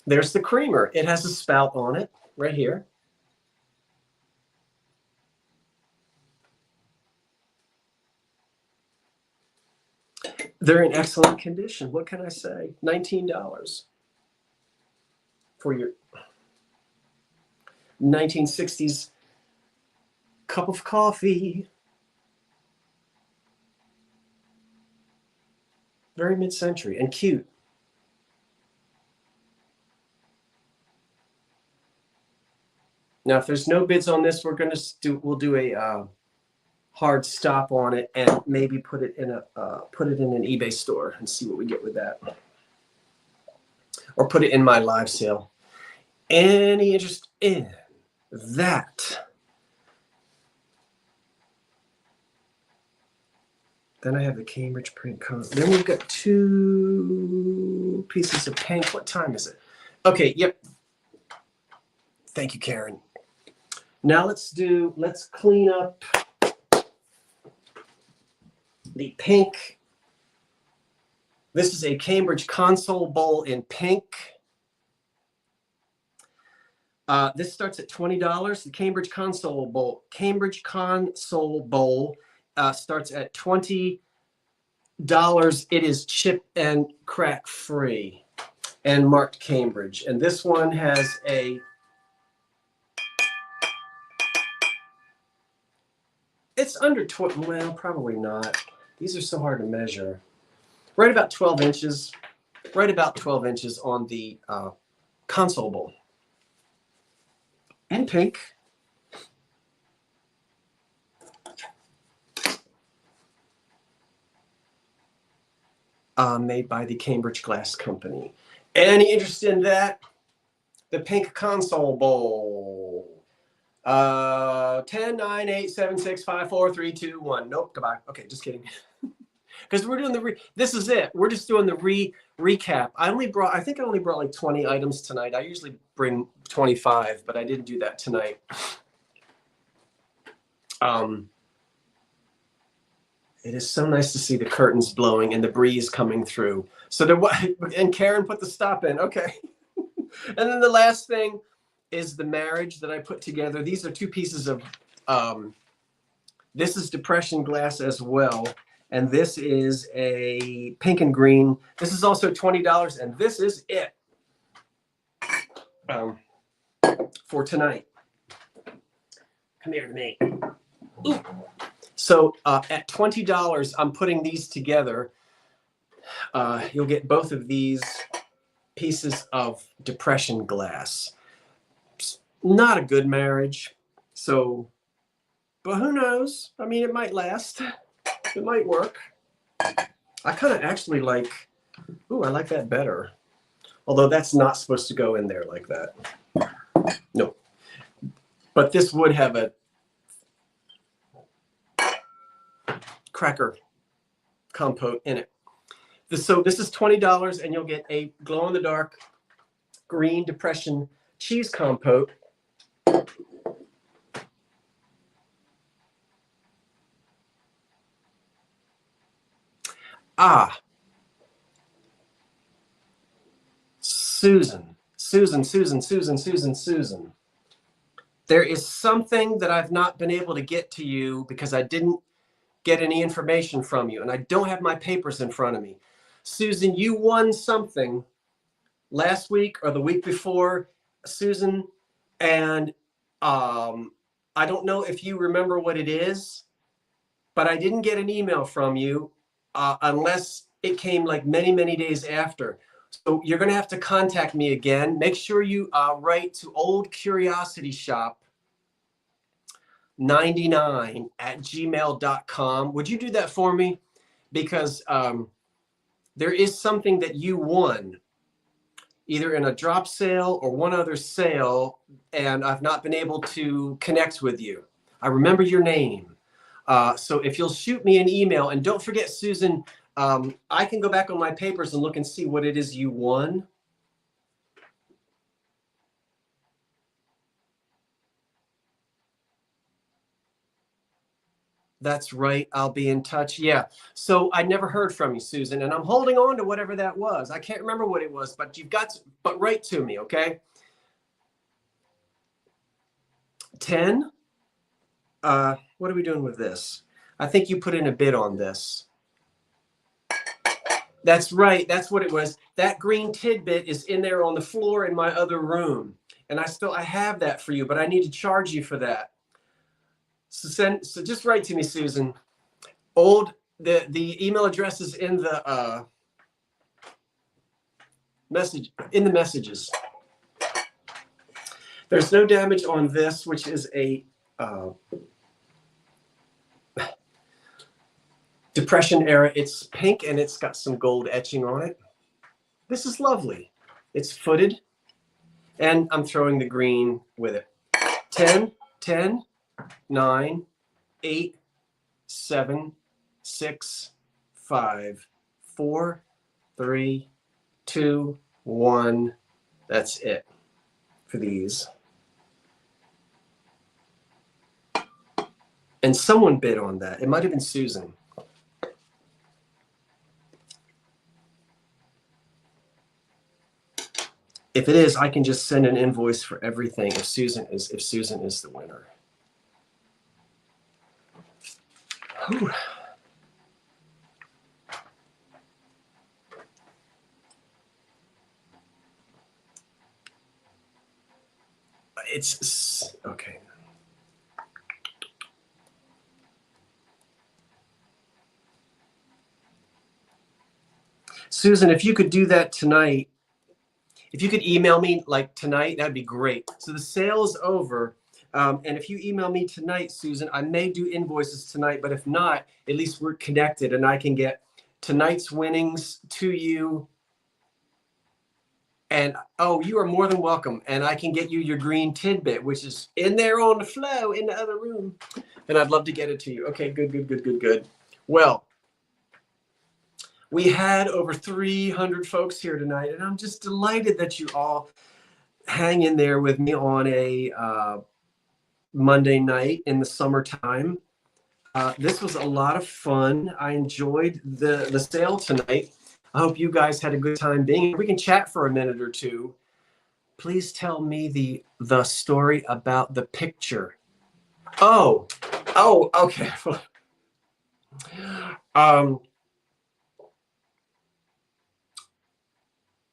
There's the creamer. It has a spout on it right here. They're in excellent condition. What can I say? $19 for your 1960s cup of coffee. Very mid-century and cute. Now, if there's no bids on this, we'll do a hard stop on it and maybe put it in an eBay store and see what we get with that, or put it in my live sale. Any interest in that? Then I have the Cambridge print code. Then we've got 2 pieces of pink. What time is it? Okay, yep. Thank you, Karen. Now let's clean up the pink. This is a Cambridge console bowl in pink. This starts at $20. The Cambridge console bowl starts at $20. It is chip and crack free and marked Cambridge. And this one has a, it's under 20, well, probably not. These are so hard to measure. Right about 12 inches, on the console bowl. And pink. Made by the Cambridge Glass Company. Any interest in that? The pink console bowl. 10, 9, 8, 7, 6, 5, 4, 3, 2, 1. Nope, goodbye. Okay, just kidding. Because we're doing this is it. We're just doing the recap. I think I only brought like 20 items tonight. I usually bring 25, but I didn't do that tonight. It is so nice to see the curtains blowing and the breeze coming through. And Karen put the stop in. Okay. And then the last thing is the marriage that I put together. These are 2 pieces of, this is depression glass as well. And this is a pink and green. This is also $20. And this is it for tonight. Come here to me. Ooh. So at $20, I'm putting these together. You'll get both of these pieces of depression glass. Not a good marriage. So, but who knows? I mean, it might last. It might work. I kind of actually like, ooh, I like that better. Although that's not supposed to go in there like that. No. But this would have a cracker compote in it. So this is $20 and you'll get a glow-in-the-dark green depression cheese compote. Susan. There is something that I've not been able to get to you because I didn't get any information from you, and I don't have my papers in front of me. Susan, you won something last week or the week before, Susan, and I don't know if you remember what it is, but I didn't get an email from you unless it came like many, many days after. So you're going to have to contact me again. Make sure you write to Old Curiosity Shop 99@gmail.com. Would you do that for me? Because there is something that you won, either in a drop sale or one other sale, and I've not been able to connect with you. I remember your name. So if you'll shoot me an email, and don't forget, Susan, I can go back on my papers and look and see what it is you won. That's right. I'll be in touch. Yeah. So I never heard from you, Susan, and I'm holding on to whatever that was. I can't remember what it was, but but write to me, okay? 10. What are we doing with this? I think you put in a bid on this. That's right. That's what it was. That green tidbit is in there on the floor in my other room. And I have that for you, but I need to charge you for that. So just write to me, Susan. The email address is in the messages. There's no damage on this, which is a Depression era. It's pink and it's got some gold etching on it. This is lovely. It's footed, and I'm throwing the green with it. 10, 10, 9, 8, 7, 6, 5, 4, 3, 2, 1. That's it for these. And someone bid on that. It might have been Susan. If it is, I can just send an invoice for everything if Susan is the winner. Whew. It's okay. Susan, if you could do that tonight, if you could email me like tonight, that'd be great. So the sale is over. And if you email me tonight, Susan, I may do invoices tonight, but if not, at least we're connected and I can get tonight's winnings to you. And oh, you are more than welcome. And I can get you your green tidbit, which is in there on the flow in the other room. And I'd love to get it to you. Okay, good. Well, we had over 300 folks here tonight, and I'm just delighted that you all hang in there with me on a Monday night in the summertime. This was a lot of fun. I enjoyed the sale tonight. I hope you guys had a good time being here. We can chat for a minute or two. Please tell me the story about the picture. Oh, okay.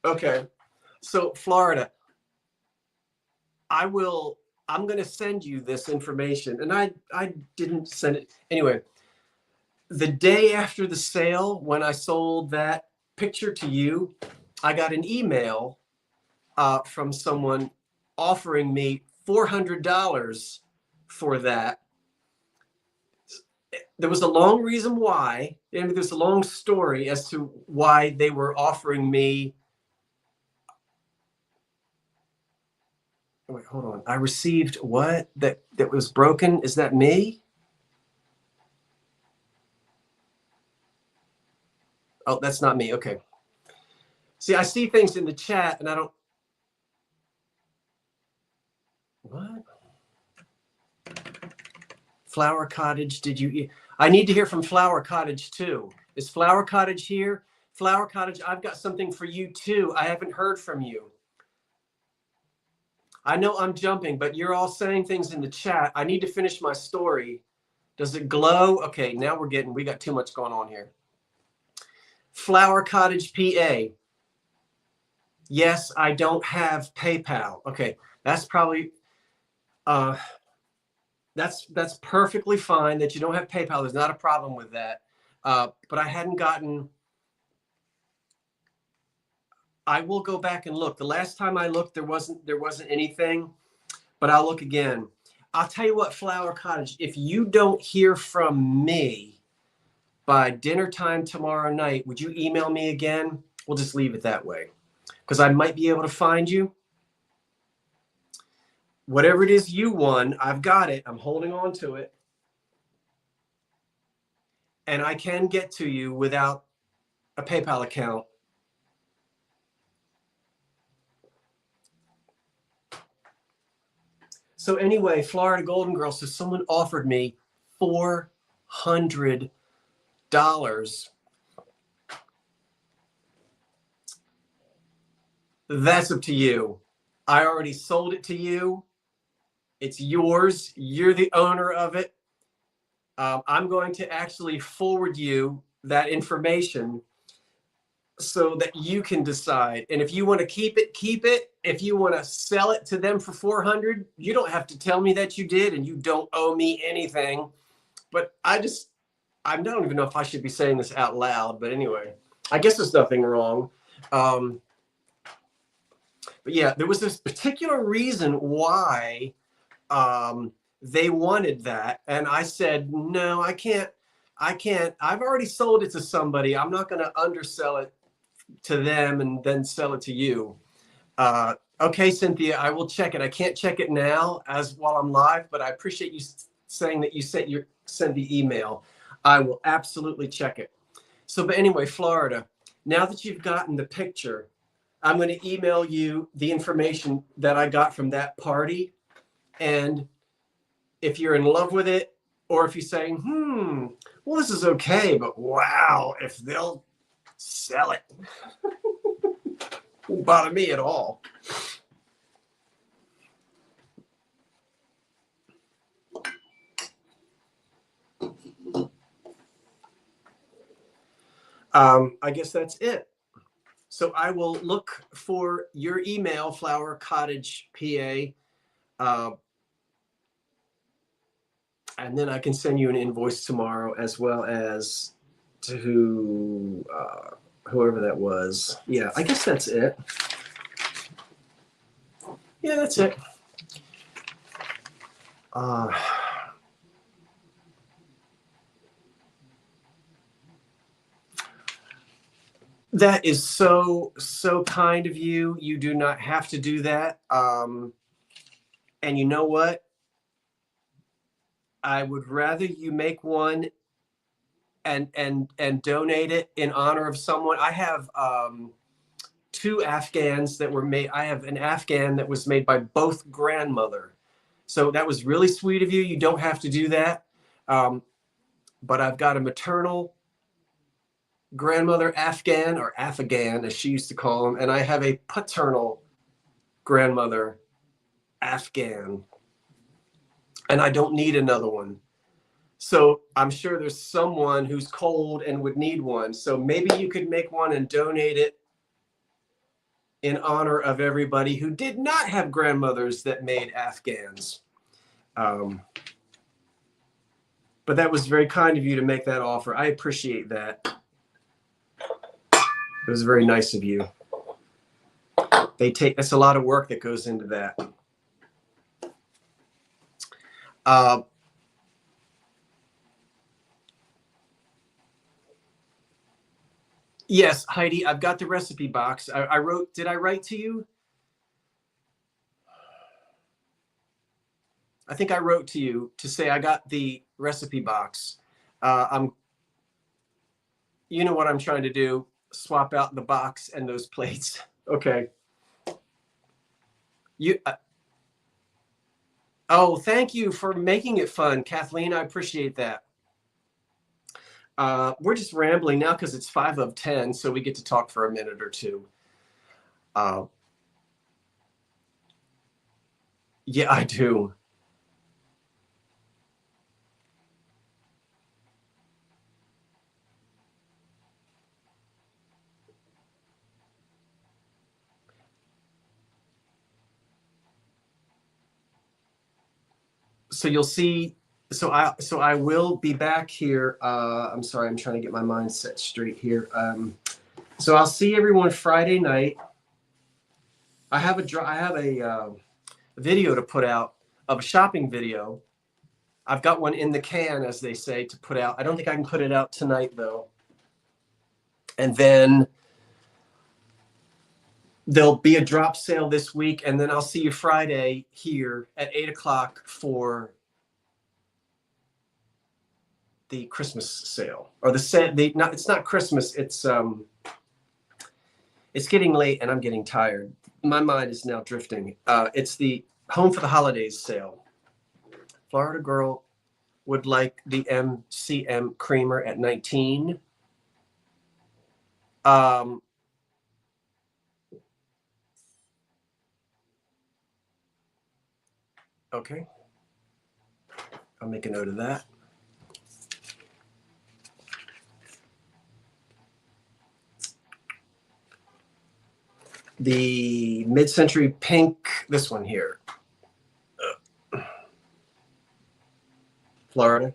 Okay. So Florida, I'm going to send you this information, and I didn't send it anyway. The day after the sale, when I sold that picture to you, I got an email from someone offering me $400 for that. There was a long reason why, and there's a long story as to why they were offering me. Wait, hold on. I received what? That was broken? Is that me? Oh, that's not me. Okay. See, I see things in the chat and I don't. What? Flower Cottage, did you? I need to hear from Flower Cottage too. Is Flower Cottage here? Flower Cottage, I've got something for you too. I haven't heard from you. I know I'm jumping, but you're all saying things in the chat. I need to finish my story. Does it glow? Okay, now we got too much going on here. Flower Cottage, PA. Yes, I don't have PayPal. Okay, that's probably, that's perfectly fine that you don't have PayPal. There's not a problem with that. But I hadn't gotten, I will go back and look. The last time I looked, there wasn't anything, but I'll look again. I'll tell you what, Flower Cottage, if you don't hear from me by dinner time tomorrow night, would you email me again? We'll just leave it that way because I might be able to find you. Whatever it is you won, I've got it. I'm holding on to it. And I can get to you without a PayPal account. So anyway, Florida Golden Girl, so someone offered me $400. That's up to you. I already sold it to you. It's yours. You're the owner of it. I'm going to actually forward you that information. so that you can decide. And if you want to keep it, keep it. If you want to sell it to them for 400, you don't have to tell me that you did, and you don't owe me anything. But I don't even know if I should be saying this out loud, but anyway, I guess there's nothing wrong. But yeah, there was this particular reason why they wanted that. And I said, no, I can't. I've already sold it to somebody. I'm not going to undersell it to them and then sell it to you. Okay, Cynthia, I will check it. I can't check it now while I'm live, but I appreciate you saying that you sent the email. I will absolutely check it. So, but anyway, Florida, now that you've gotten the picture, I'm going to email you the information that I got from that party. And if you're in love with it, or if you're saying, well, this is okay, but wow, if they'll sell it, won't bother me at all. I guess that's it. So I will look for your email, Flower Cottage PA, and then I can send you an invoice tomorrow, as well as to whoever that was. Yeah, I guess that's it. Yeah, that's it. That is so kind of you. You do not have to do that. And you know what? I would rather you make one and donate it in honor of someone. I have two Afghans that were made. I have an Afghan that was made by both grandmother. So that was really sweet of you. You don't have to do that. But I've got a maternal grandmother Afghan, or Afghan as she used to call them, and I have a paternal grandmother Afghan, and I don't need another one. So I'm sure there's someone who's cold and would need one. So maybe you could make one and donate it in honor of everybody who did not have grandmothers that made Afghans. But that was very kind of you to make that offer. I appreciate that. It was very nice of you. That's a lot of work that goes into that. Yes, Heidi, I've got the recipe box. Did I write to you? I think I wrote to you to say I got the recipe box. You know what I'm trying to do? Swap out the box and those plates. Okay. Oh, thank you for making it fun, Kathleen. I appreciate that. We're just rambling now because it's 5 of 10, so we get to talk for a minute or two. Yeah, I do. So you'll see. So I will be back here. I'm sorry, I'm trying to get my mind set straight here. So I'll see everyone Friday night. I have a video to put out, of a shopping video. I've got one in the can, as they say, to put out. I don't think I can put it out tonight though. And then there'll be a drop sale this week, and then I'll see you Friday here at 8 o'clock for the Christmas sale, or it's not Christmas. It's getting late and I'm getting tired. My mind is now drifting. It's the Home for the Holidays sale. Florida Girl would like the MCM creamer at 19. Okay. I'll make a note of that. the mid-century pink, this one here, Florida.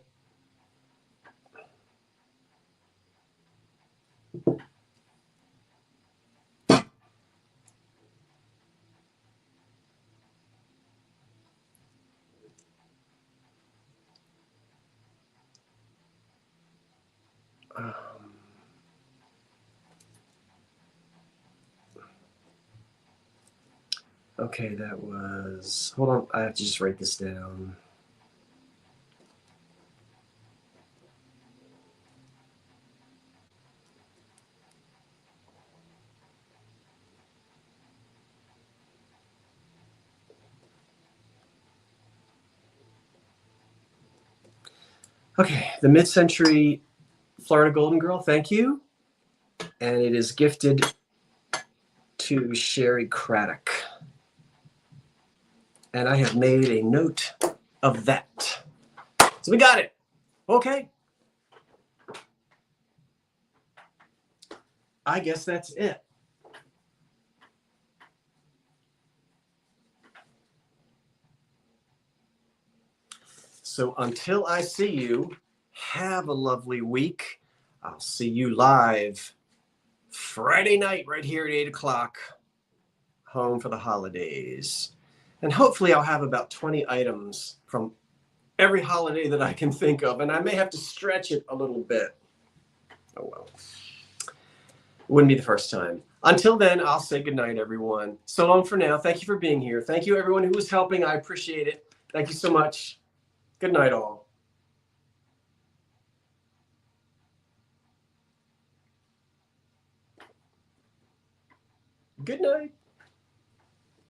Okay, that was, hold on, I have to just write this down. Okay, the mid-century Florida Golden Girl, thank you. And it is gifted to Sherry Craddock. And I have made a note of that. So we got it. Okay. I guess that's it. So until I see you, have a lovely week. I'll see you live Friday night right here at 8 o'clock, home for the holidays. And hopefully I'll have about 20 items from every holiday that I can think of. And I may have to stretch it a little bit. Oh, well. It wouldn't be the first time. Until then, I'll say goodnight, everyone. So long for now. Thank you for being here. Thank you, everyone who was helping. I appreciate it. Thank you so much. Good night, all. Good night.